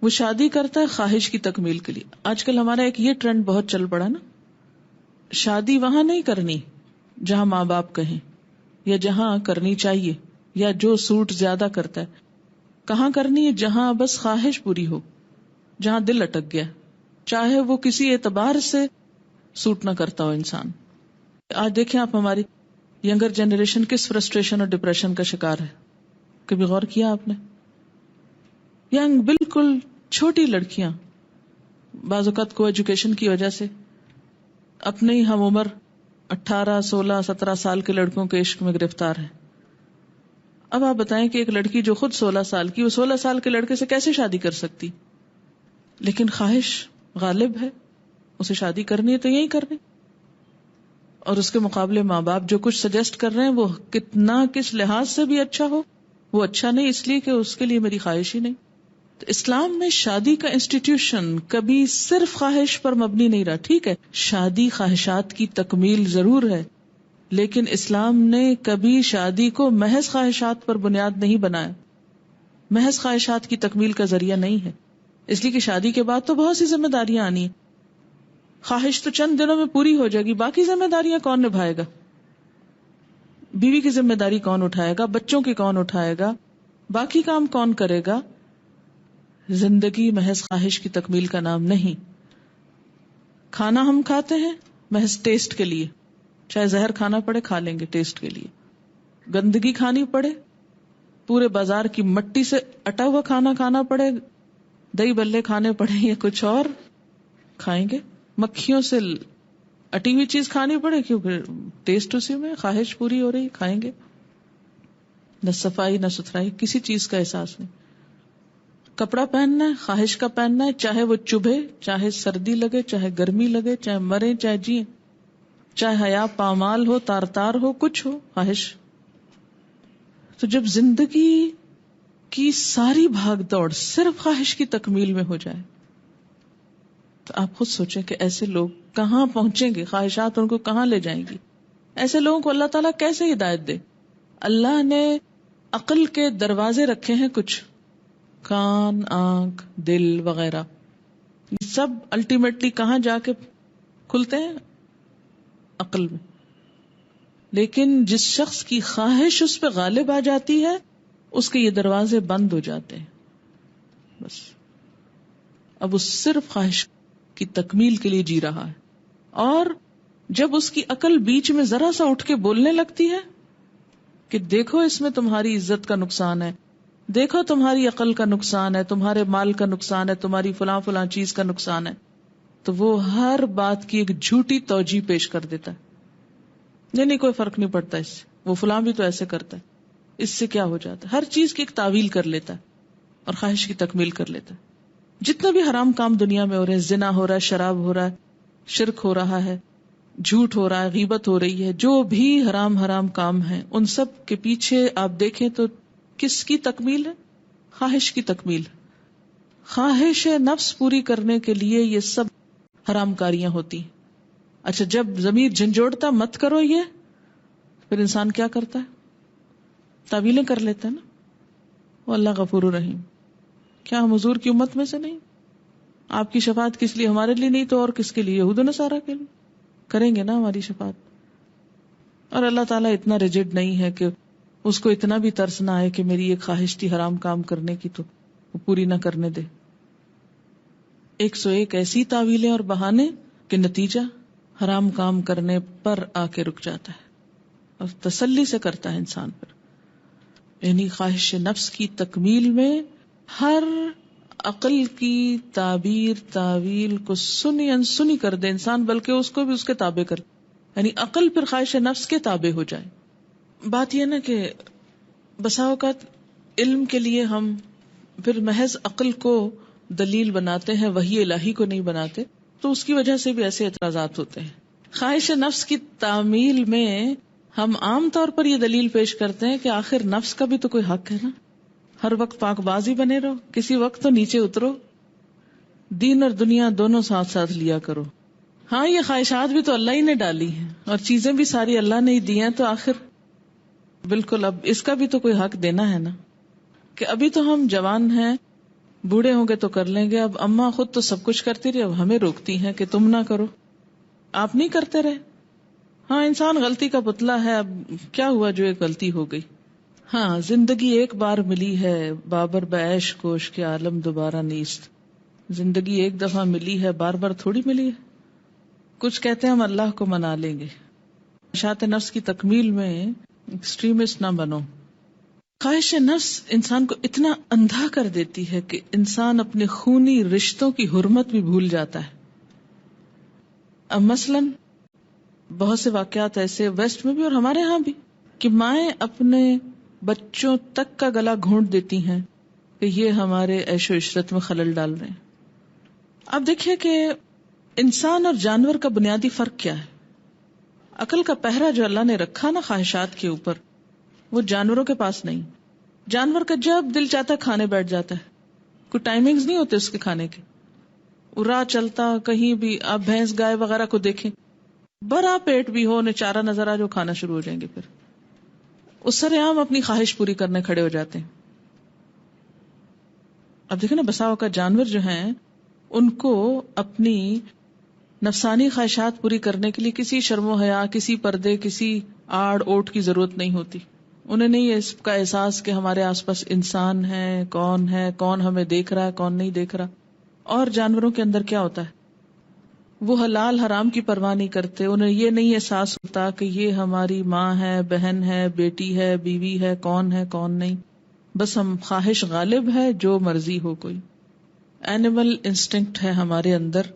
وہ شادی کرتا ہے خواہش کی تکمیل کے لیے. آج کل ہمارا ایک یہ ٹرینڈ بہت چل پڑا نا، شادی وہاں نہیں کرنی جہاں ماں باپ کہیں، یا جہاں کرنی چاہیے، یا جو سوٹ زیادہ کرتا ہے. کہاں کرنی ہے؟ جہاں بس خواہش پوری ہو، جہاں دل اٹک گیا، چاہے وہ کسی اعتبار سے سوٹ نہ کرتا ہو انسان. آج دیکھیں آپ ہماری ینگر جنریشن کس فرسٹریشن اور ڈپریشن کا شکار ہے. کبھی غور کیا آپ نے؟ ینگ بالکل چھوٹی لڑکیاں بعض اوقات کو ایجوکیشن کی وجہ سے اپنے ہی ہم عمر 18 16 17 سال کے لڑکوں کے عشق میں گرفتار ہیں. اب آپ بتائیں کہ ایک لڑکی جو خود 16 سال کی، وہ 16 سال کے لڑکے سے کیسے شادی کر سکتی؟ لیکن خواہش غالب ہے، اسے شادی کرنی ہے تو یہی کرنی. اور اس کے مقابلے ماں باپ جو کچھ سجیسٹ کر رہے ہیں وہ کتنا کس لحاظ سے بھی اچھا ہو، وہ اچھا نہیں اس لیے کہ اس کے لیے میری خواہش ہی نہیں. تو اسلام میں شادی کا انسٹیٹیوشن کبھی صرف خواہش پر مبنی نہیں رہا. ٹھیک ہے، شادی خواہشات کی تکمیل ضرور ہے، لیکن اسلام نے کبھی شادی کو محض خواہشات پر بنیاد نہیں بنایا، محض خواہشات کی تکمیل کا ذریعہ نہیں ہے. اس لیے کہ شادی کے بعد تو بہت سی ذمہ داریاں آنی ہیں. خواہش تو چند دنوں میں پوری ہو جائے گی، باقی ذمہ داریاں کون نبھائے گا؟ بیوی کی ذمہ داری کون اٹھائے گا؟ بچوں کی کون اٹھائے گا؟ باقی کام کون کرے گا؟ زندگی محض خواہش کی تکمیل کا نام نہیں. کھانا ہم کھاتے ہیں محض ٹیسٹ کے لیے، چاہے زہر کھانا پڑے کھا لیں گے ٹیسٹ کے لیے. گندگی کھانی پڑے، پورے بازار کی مٹی سے اٹا ہوا کھانا کھانا پڑے، دہی بلے کھانے پڑے یا کچھ اور کھائیں گے. مکھیوں سے اٹی ہوئی چیز کھانی پڑے کیونکہ ٹیسٹ اسی میں، خواہش پوری ہو رہی، کھائیں گے. نہ صفائی نہ ستھرائی، کسی چیز کا احساس نہیں. کپڑا پہننا ہے خواہش کا پہننا ہے، چاہے وہ چبھے، چاہے سردی لگے، چاہے گرمی لگے، چاہے مرے چاہے جیئیں، چاہے حیا پامال ہو، تار تار ہو، کچھ ہو، خواہش. تو جب زندگی کی ساری بھاگ دوڑ صرف خواہش کی تکمیل میں ہو جائے تو آپ خود سوچیں کہ ایسے لوگ کہاں پہنچیں گے، خواہشات ان کو کہاں لے جائیں گی. ایسے لوگوں کو اللہ تعالیٰ کیسے ہدایت دے؟ اللہ نے عقل کے دروازے رکھے ہیں کچھ، کان، آنکھ، دل وغیرہ، یہ سب الٹیمیٹلی کہاں جا کے کھلتے ہیں؟ عقل میں. لیکن جس شخص کی خواہش اس پہ غالب آ جاتی ہے اس کے یہ دروازے بند ہو جاتے ہیں. بس اب وہ صرف خواہش کی تکمیل کے لیے جی رہا ہے. اور جب اس کی عقل بیچ میں ذرا سا اٹھ کے بولنے لگتی ہے کہ دیکھو اس میں تمہاری عزت کا نقصان ہے، دیکھو تمہاری عقل کا نقصان ہے، تمہارے مال کا نقصان ہے، تمہاری فلاں فلاں چیز کا نقصان ہے، تو وہ ہر بات کی ایک جھوٹی توجیہ پیش کر دیتا ہے. نہیں کوئی فرق نہیں پڑتا اس سے، وہ فلاں بھی تو ایسے کرتا ہے، اس سے کیا ہو جاتا ہے. ہر چیز کی ایک تعویل کر لیتا ہے اور خواہش کی تکمیل کر لیتا ہے. جتنے بھی حرام کام دنیا میں ہو رہے ہیں، زنا ہو رہا ہے، شراب ہو رہا ہے، شرک ہو رہا ہے، جھوٹ ہو رہا ہے، غیبت ہو رہی ہے، جو بھی حرام کام ہیں، ان سب کے پیچھے آپ دیکھیں تو کس کی تکمیل ہے؟ خواہش کی تکمیل. خواہش نفس پوری کرنے کے لیے یہ سب حرام کاریاں ہوتی ہیں. اچھا، جب ضمیر جھنجھوڑتا مت کرو یہ، پھر انسان کیا کرتا ہے؟ تعویلیں کر لیتا ہے نا. وہ اللہ غفور الرحیم. کیا ہم حضور کی امت میں سے نہیں؟ آپ کی شفاعت کس لیے؟ ہمارے لیے نہیں تو اور کس کے لیے؟ یہود و نصارہ کے لیے کریں گے نا ہماری شفاعت. اور اللہ تعالیٰ اتنا ریجڈ نہیں ہے کہ اس کو اتنا بھی ترس نہ آئے کہ میری ایک خواہش تھی حرام کام کرنے کی تو وہ پوری نہ کرنے دے. 101 ایسی تعویلیں اور بہانے کہ نتیجہ حرام کام کرنے پر آ کے رک جاتا ہے اور تسلی سے کرتا ہے انسان پر. یعنی خواہش نفس کی تکمیل میں ہر عقل کی تعبیر تعویل کو سنی انسنی کر دے انسان، بلکہ اس کو بھی اس کے تابع کر، یعنی عقل پھر خواہش نفس کے تابع ہو جائے. بات یہ نا کہ بسا اوقات علم کے لیے ہم پھر محض عقل کو دلیل بناتے ہیں، وحی الہی کو نہیں بناتے، تو اس کی وجہ سے بھی ایسے اعتراضات ہوتے ہیں. خواہش نفس کی تعمیل میں ہم عام طور پر یہ دلیل پیش کرتے ہیں کہ آخر نفس کا بھی تو کوئی حق ہے نا. ہر وقت پاک بازی بنے رہو، کسی وقت تو نیچے اترو، دین اور دنیا دونوں ساتھ ساتھ لیا کرو. ہاں، یہ خواہشات بھی تو اللہ ہی نے ڈالی ہیں اور چیزیں بھی ساری اللہ نے ہی دی ہیں، تو آخر بالکل اب اس کا بھی تو کوئی حق دینا ہے نا. کہ ابھی تو ہم جوان ہیں، بوڑھے ہوں گے تو کر لیں گے. اب اماں خود تو سب کچھ کرتی رہی، اب ہمیں روکتی ہیں کہ تم نہ کرو. آپ نہیں کرتے رہے. ہاں، انسان غلطی کا پتلا ہے، اب کیا ہوا جو ایک غلطی ہو گئی. ہاں، زندگی ایک بار ملی ہے، بابر بعیش کوش کے عالم دوبارہ نیست. زندگی ایک دفعہ ملی ہے، بار بار تھوڑی ملی ہے. کچھ کہتے ہیں ہم اللہ کو منا لیں گے. خواہشات نفس کی تکمیل میں ایکسٹریمسٹ نہ بنو. خواہش نفس انسان کو اتنا اندھا کر دیتی ہے کہ انسان اپنے خونی رشتوں کی حرمت بھی بھول جاتا ہے. اب مثلاً بہت سے واقعات ایسے ویسٹ میں بھی اور ہمارے ہاں بھی کہ مائیں اپنے بچوں تک کا گلا گھونٹ دیتی ہیں کہ یہ ہمارے عیش و عشرت میں خلل ڈال رہے ہیں. اب دیکھیں کہ انسان اور جانور کا بنیادی فرق کیا ہے. عقل کا پہرا جو اللہ نے رکھا نا خواہشات کے اوپر، وہ جانوروں کے پاس نہیں. جانور کا جب دل چاہتا کھانے بیٹھ جاتا ہے، کوئی ٹائمنگز نہیں ہوتے اس کے کھانے کے. راہ چلتا کہیں بھی آپ بھینس گائے وغیرہ کو دیکھیں، بڑا پیٹ بھی ہو، انہیں چارہ نظر آ جو کھانا شروع ہو جائیں گے. پھر اس سر عام اپنی خواہش پوری کرنے کھڑے ہو جاتے ہیں. اب دیکھیں نا بساؤ کا جانور جو ہیں ان کو اپنی نفسانی خواہشات پوری کرنے کے لیے کسی شرم و حیا، کسی پردے، کسی آڑ اوٹ کی ضرورت نہیں ہوتی. انہیں نہیں اس کا احساس کہ ہمارے آس پاس انسان ہے، کون ہمیں دیکھ رہا ہے، کون نہیں دیکھ رہا. اور جانوروں کے اندر کیا ہوتا ہے، وہ حلال حرام کی پرواہ نہیں کرتے. انہیں یہ نہیں احساس ہوتا کہ یہ ہماری ماں ہے، بہن ہے، بیٹی ہے، بیوی ہے، کون نہیں. بس ہم خواہش غالب ہے، جو مرضی ہو. کوئی اینیمل انسٹنکٹ ہے ہمارے اندر،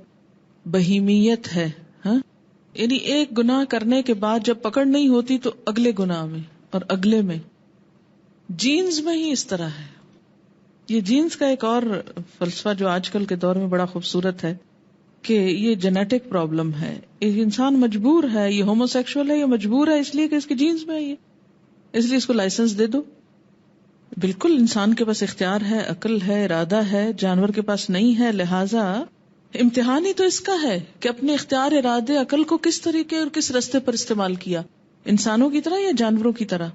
بہیمیت ہے. ہاں، یعنی ایک گناہ کرنے کے بعد جب پکڑ نہیں ہوتی تو اگلے گناہ میں اور اگلے میں. جینز میں ہی اس طرح ہے. یہ جینز کا ایک اور فلسفہ جو آج کل کے دور میں بڑا خوبصورت ہے کہ یہ جینیٹک پرابلم ہے. ایک انسان مجبور ہے، یہ ہومو سیکشول ہے، یہ مجبور ہے اس لیے کہ اس کے جینز میں ہے یہ، اس لیے اس کو لائسنس دے دو. بالکل انسان کے پاس اختیار ہے، عقل ہے، ارادہ ہے، جانور کے پاس نہیں ہے. لہذا امتحان ہی تو اس کا ہے کہ اپنے اختیار، ارادے، عقل کو کس طریقے اور کس رستے پر استعمال کیا، انسانوں کی طرح یا جانوروں کی طرح.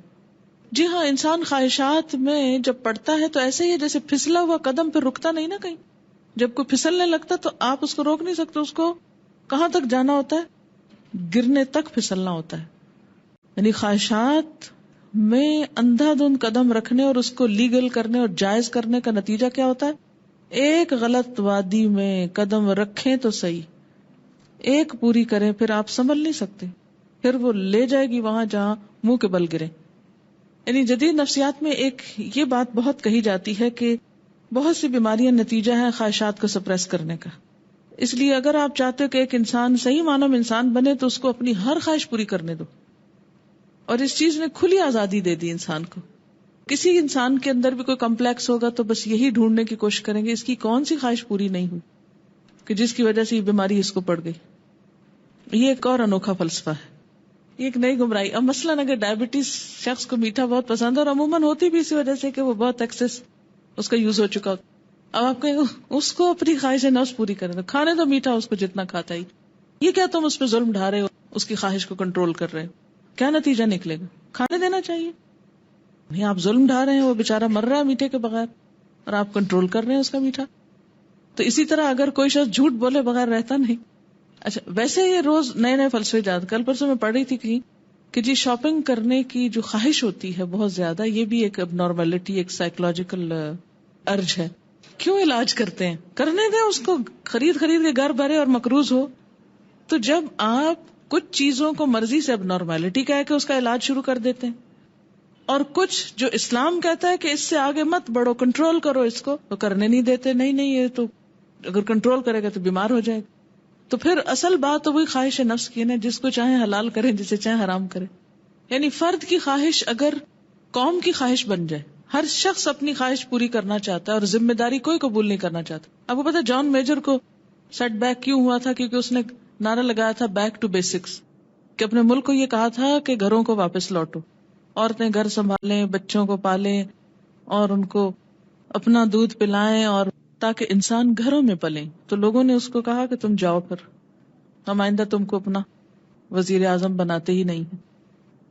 جی ہاں، انسان خواہشات میں جب پڑتا ہے تو ایسے ہی جیسے پھسلا ہوا قدم پہ رکتا نہیں نا کہیں. جب کوئی پھسلنے لگتا تو آپ اس کو روک نہیں سکتے، اس کو کہاں تک جانا ہوتا ہے، گرنے تک پھسلنا ہوتا ہے. یعنی خواہشات میں اندھا دھند قدم رکھنے اور اس کو لیگل کرنے اور جائز کرنے کا نتیجہ کیا ہوتا ہے، ایک غلط وادی میں قدم رکھیں تو صحیح، ایک پوری کریں پھر آپ سنبھل نہیں سکتے، پھر وہ لے جائے گی وہاں جہاں منہ کے بل گرے. یعنی جدید نفسیات میں ایک یہ بات بہت کہی جاتی ہے کہ بہت سی بیماریاں نتیجہ ہیں خواہشات کو سپریس کرنے کا. اس لیے اگر آپ چاہتے ہو کہ ایک انسان صحیح معنوں میں انسان بنے تو اس کو اپنی ہر خواہش پوری کرنے دو. اور اس چیز نے کھلی آزادی دے دی انسان کو کسی انسان کے اندر بھی کوئی کمپلیکس ہوگا تو بس یہی ڈھونڈنے کی کوشش کریں گے اس کی کون سی خواہش پوری نہیں ہوئی کہ جس کی وجہ سے یہ بیماری اس کو پڑ گئی. یہ ایک اور انوکھا فلسفہ ہے, یہ ایک نئی گمراہی. اب مثلاً اگر ڈائبٹیز شخص کو میٹھا بہت پسند ہے اور عموماً ہوتی بھی اسی وجہ سے کہ وہ بہت ایکسس اس کا یوز ہو چکا ہوتا, اب آپ کہیں اس کو اپنی خواہش نفس پوری کریں تو کھانے تو میٹھا اس کو جتنا کھاتا ہی, یہ کیا تم اس پہ ظلم ڈھا رہے ہو, اس کی خواہش کو کنٹرول کر رہے ہو, کیا نتیجہ نکلے گا؟ کھانے دینا چاہیے. نہیں, آپ ظلم ڈھا رہے ہیں, وہ بےچارہ مر رہا ہے میٹھے کے بغیر اور آپ کنٹرول کر رہے ہیں اس کا میٹھا. تو اسی طرح اگر کوئی شخص جھوٹ بولے بغیر رہتا نہیں. اچھا ویسے یہ روز نئے نئے فلسفے جاتے. کل پرسوں میں پڑھ رہی تھی کہیں کہ جی شاپنگ کرنے کی جو خواہش ہوتی ہے بہت زیادہ, یہ بھی ایک اب نارملٹی, ایک سائیکولوجیکل ارج ہے. کیوں علاج کرتے ہیں؟ کرنے دیں اس کو, خرید کے گھر بھرے اور مقروض ہو. تو جب آپ کچھ چیزوں کو مرضی سے اب نارملٹی کہہ کے اس کا علاج شروع کر دیتے ہیں, اور کچھ جو اسلام کہتا ہے کہ اس سے آگے مت بڑھو, کنٹرول کرو اس کو, تو کرنے نہیں دیتے. نہیں یہ تو اگر کنٹرول کرے گا تو بیمار ہو جائے گا. تو پھر اصل بات تو وہی خواہش نفس کی ہے, جس کو چاہے حلال کرے, جسے چاہے حرام کرے. یعنی فرد کی خواہش اگر قوم کی خواہش بن جائے, ہر شخص اپنی خواہش پوری کرنا چاہتا ہے اور ذمہ داری کوئی قبول نہیں کرنا چاہتا. آپ کو پتا جان میجر کو سیٹ بیک کیوں ہوا تھا؟ کیونکہ اس نے نعرہ لگایا تھا بیک ٹو بیسکس, کہ اپنے ملک کو یہ کہا تھا کہ گھروں کو واپس لوٹو, عورتیں گھر سنبھالیں, بچوں کو پالیں اور ان کو اپنا دودھ پلائیں, اور تاکہ انسان گھروں میں پلیں. تو لوگوں نے اس کو کہا کہ تم جاؤ, پھر ہم آئندہ تم کو اپنا وزیر اعظم بناتے ہی نہیں ہیں.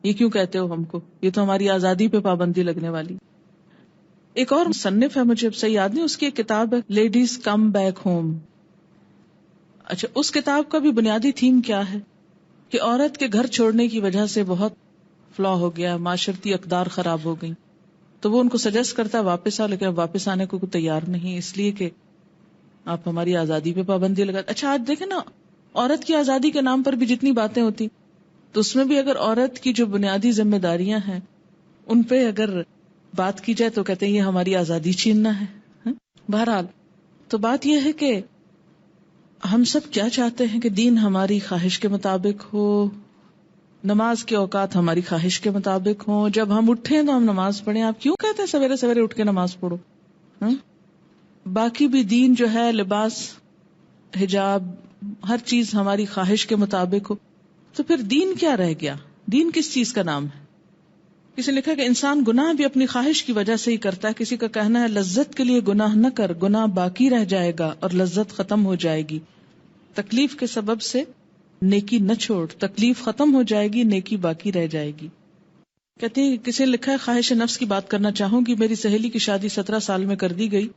یہ کیوں کہتے ہو ہم کو؟ یہ تو ہماری آزادی پہ پابندی لگنے والی. ایک اور مصنف ہے, مجھے اب صحیح یاد نہیں, اس کی ایک کتاب ہے لیڈیز کم بیک ہوم. اچھا اس کتاب کا بھی بنیادی تھیم کیا ہے کہ عورت کے گھر چھوڑنے کی وجہ سے بہت فلا ہو گیا, معاشرتی اقدار خراب ہو گئی. تو وہ ان کو سجیسٹ کرتا ہے واپس آؤ, لیکن واپس آنے کو تیار نہیں, اس لیے کہ آپ ہماری آزادی پہ پابندی لگاتے. اچھا آج دیکھیں نا, عورت کی آزادی کے نام پر بھی جتنی باتیں ہوتی, تو اس میں بھی اگر عورت کی جو بنیادی ذمہ داریاں ہیں ان پہ اگر بات کی جائے تو کہتے ہیں یہ ہماری آزادی چھیننا ہے. بہرحال تو بات یہ ہے کہ ہم سب کیا چاہتے ہیں کہ دین ہماری خواہش کے مطابق ہو, نماز کے اوقات ہماری خواہش کے مطابق ہوں, جب ہم اٹھیں تو ہم نماز پڑھیں. آپ کیوں کہتے ہیں سویرے سویرے اٹھ کے نماز پڑھو؟ باقی بھی دین جو ہے, لباس, حجاب, ہر چیز ہماری خواہش کے مطابق ہو, تو پھر دین کیا رہ گیا؟ دین کس چیز کا نام ہے؟ کسی نے لکھا کہ انسان گناہ بھی اپنی خواہش کی وجہ سے ہی کرتا ہے. کسی کا کہنا ہے لذت کے لیے گناہ نہ کر, گناہ باقی رہ جائے گا اور لذت ختم ہو جائے گی. تکلیف کے سبب سے نیکی نہ چھوڑ, تکلیف ختم ہو جائے گی, نیکی باقی رہ جائے گی. کہتے ہیں کسی نے لکھا ہے خواہش نفس کی بات کرنا چاہوں گی. میری سہیلی کی شادی 17 سال میں کر دی گئی.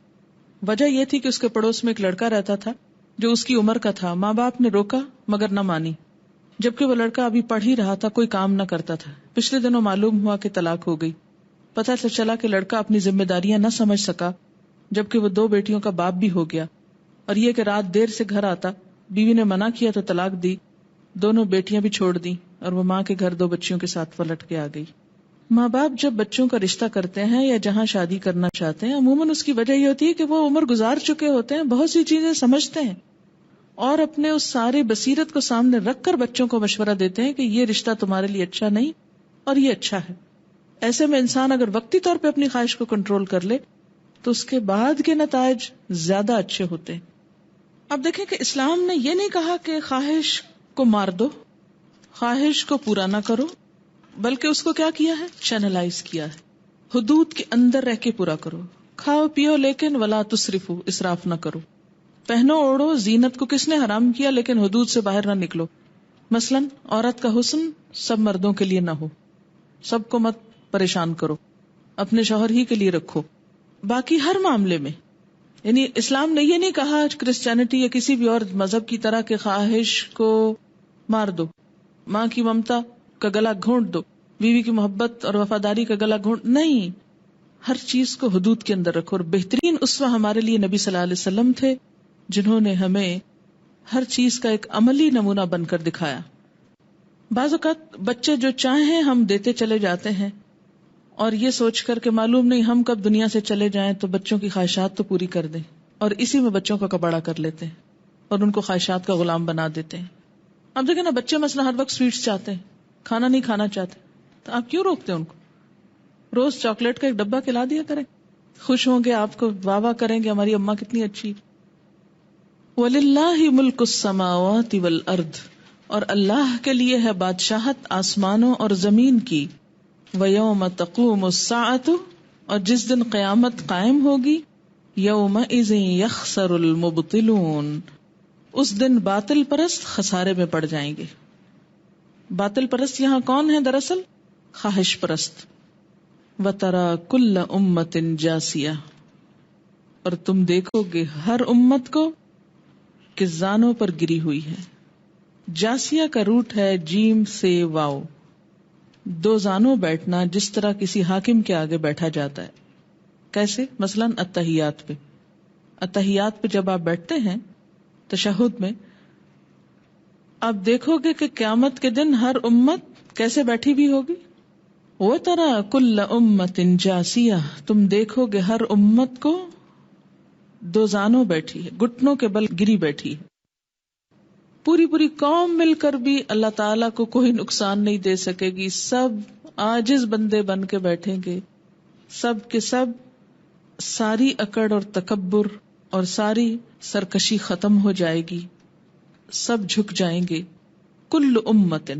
وجہ یہ تھی کہ اس کے پڑوس میں ایک لڑکا رہتا تھا جو اس کی عمر کا تھا. ماں باپ نے روکا مگر نہ مانی, جبکہ وہ لڑکا ابھی پڑھ ہی رہا تھا, کوئی کام نہ کرتا تھا. پچھلے دنوں معلوم ہوا کہ طلاق ہو گئی. پتہ چلا کہ لڑکا اپنی ذمہ داریاں نہ سمجھ سکا, جبکہ وہ 2 بیٹیوں کا باپ بھی ہو گیا. اور یہ کہ رات دیر سے گھر آتا, بیوی نے منع کیا تو طلاق دی, دونوں بیٹیاں بھی چھوڑ دی, اور وہ ماں کے گھر 2 بچیوں کے ساتھ پلٹ کے آ گئی. ماں باپ جب بچوں کا رشتہ کرتے ہیں یا جہاں شادی کرنا چاہتے ہیں, عموماً اس کی وجہ یہ ہوتی ہے کہ وہ عمر گزار چکے ہوتے ہیں, بہت سی چیزیں سمجھتے ہیں, اور اپنے اس سارے بصیرت کو سامنے رکھ کر بچوں کو مشورہ دیتے ہیں کہ یہ رشتہ تمہارے لیے اچھا نہیں اور یہ اچھا ہے. ایسے میں انسان اگر وقتی طور پہ اپنی خواہش کو کنٹرول کر لے تو اس کے بعد کے نتائج زیادہ اچھے ہوتے ہیں. اب دیکھیں کہ اسلام نے یہ نہیں کہا کہ خواہش کو مار دو, خواہش کو پورا نہ کرو, بلکہ اس کو کیا کیا ہے؟ چینلائز کیا ہے. حدود کے اندر رہ کے پورا کرو. کھاؤ پیو لیکن ولا تسرفو, اسراف نہ کرو. پہنو اوڑھو, زینت کو کس نے حرام کیا, لیکن حدود سے باہر نہ نکلو. مثلا عورت کا حسن سب مردوں کے لیے نہ ہو, سب کو مت پریشان کرو, اپنے شوہر ہی کے لیے رکھو. باقی ہر معاملے میں یعنی اسلام نے یہ نہیں کہا کرسچینٹی یا کسی بھی اور مذہب کی طرح کہ خواہش کو مار دو, ماں کی ممتا کا گلا گھونٹ دو, بیوی کی محبت اور وفاداری کا گلا گھونٹ, نہیں, ہر چیز کو حدود کے اندر رکھو. اور بہترین اسوہ ہمارے لیے نبی صلی اللہ علیہ وسلم تھے, جنہوں نے ہمیں ہر چیز کا ایک عملی نمونہ بن کر دکھایا. بعض اوقات بچے جو چاہیں ہم دیتے چلے جاتے ہیں, اور یہ سوچ کر کہ معلوم نہیں ہم کب دنیا سے چلے جائیں تو بچوں کی خواہشات تو پوری کر دیں, اور اسی میں بچوں کا کباڑا کر لیتے ہیں اور ان کو خواہشات کا غلام بنا دیتے ہیں. اب دیکھیں نا, بچے مثلا ہر وقت سویٹس چاہتے ہیں, کھانا نہیں کھانا چاہتے, تو آپ کیوں روکتے ہیں ان کو؟ روز چاکلیٹ کا ایک ڈبہ کھلا دیا کریں، خوش ہوں گے، آپ کو واہ واہ کریں گے ہماری اماں کتنی اچھی. وَلِلَّهِ مُلْكُ السَّمَاوَاتِ وَالْأَرْضِ، اور اللہ کے لیے ہے بادشاہت آسمانوں اور زمین کی. وَيَوْمَ تَقُومُ السَّاعَةُ، اور جس دن قیامت قائم ہوگی. يَوْمَئِذٍ يَخْسَرُ الْمُبْطِلُونَ، اس دن باطل پرست خسارے میں پڑ جائیں گے. باطل پرست یہاں کون ہے؟ دراصل خواہش پرست. وَتَرَى كُلَّ أُمَّةٍ جَاثِيَةٍ، اور تم دیکھو گے ہر امت کو کہ زانوں پر گری ہوئی ہے. جاسیہ کا روٹ ہے جیم سے واو، دو زانوں بیٹھنا، جس طرح کسی حاکم کے آگے بیٹھا جاتا ہے. کیسے؟ مثلاً التحیات پہ. التحیات پہ جب آپ بیٹھتے ہیں تشہد میں، آپ دیکھو گے کہ قیامت کے دن ہر امت کیسے بیٹھی بھی ہوگی. وَتَرَى كُلَّ أُمَّةٍ جَاثِيَةٍ، تم دیکھو گے ہر امت کو دو زانوں بیٹھی ہے، گھٹنوں کے بل گری بیٹھی ہے. پوری پوری قوم مل کر بھی اللہ تعالیٰ کو کوئی نقصان نہیں دے سکے گی. سب عاجز بندے بن کے بیٹھیں گے، سب کے سب ساری اکڑ اور تکبر اور ساری سرکشی ختم ہو جائے گی، سب جھک جائیں گے. کل امت،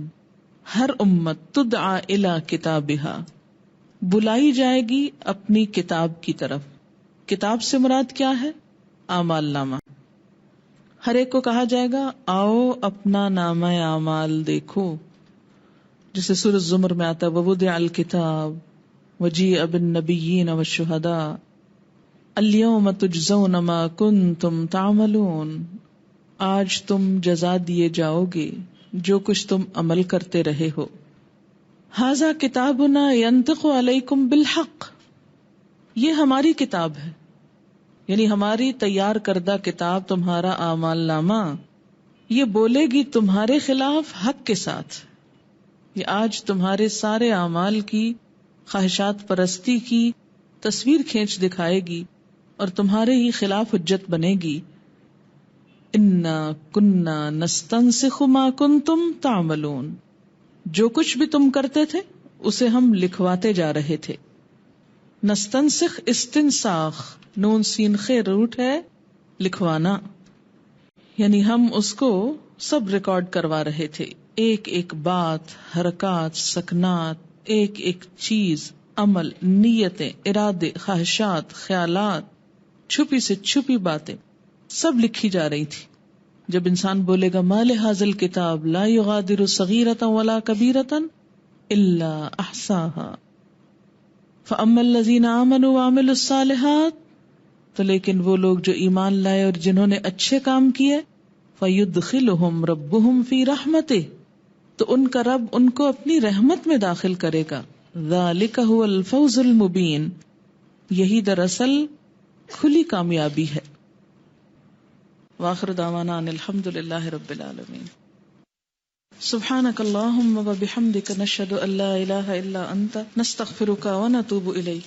ہر امت، تدعا الی کتابہا، بلائی جائے گی اپنی کتاب کی طرف. کتاب سے مراد کیا ہے؟ اعمال نامہ. ہر ایک کو کہا جائے گا آؤ اپنا نامہ اعمال دیکھو، جسے سورۃ الزمر میں آتا ہے ووضع الکتاب وجیء بالنبیین والشہداء الیوم تجزون ما کنتم تعملون. آج تم جزا دیے جاؤ گے جو کچھ تم عمل کرتے رہے ہو. ھذا کتابنا ینطق علیکم بالحق، یہ ہماری کتاب ہے، یعنی ہماری تیار کردہ کتاب، تمہارا اعمال نامہ، یہ بولے گی تمہارے خلاف حق کے ساتھ. یہ آج تمہارے سارے اعمال کی، خواہشات پرستی کی تصویر کھینچ دکھائے گی اور تمہارے ہی خلاف حجت بنے گی. انا کننا نستنسخ ما کنتم تعملون، جو کچھ بھی تم کرتے تھے اسے ہم لکھواتے جا رہے تھے. نستنسخ، استنساخ، نون سین خے روٹ ہے لکھوانا، یعنی ہم اس کو سب ریکارڈ کروا رہے تھے. ایک ایک بات، حرکات، سکنات، ایک ایک چیز، عمل، نیتیں، ارادے، خواہشات، خیالات، چھپی سے چھپی باتیں سب لکھی جا رہی تھی. جب انسان بولے گا ما لہذا الکتاب لا یغادر صغیرۃ ولا کبیرۃ الا احصاها فاما الذین آمنوا وعملوا الصالحات، تو لیکن وہ لوگ جو ایمان لائے اور جنہوں نے اچھے کام کیے، فیدخلہم ربہم فی رحمتہ، تو ان کا رب ان کو اپنی رحمت میں داخل کرے گا. ذالک ھو الفوز المبین، یہی دراصل کھلی کامیابی ہے. وآخر دعوانا ان الحمد للہ رب العالمین. سبحانک اللہم وبحمدک نشہد ان لا الہ الا انت نستغفرک ونتوب الیک.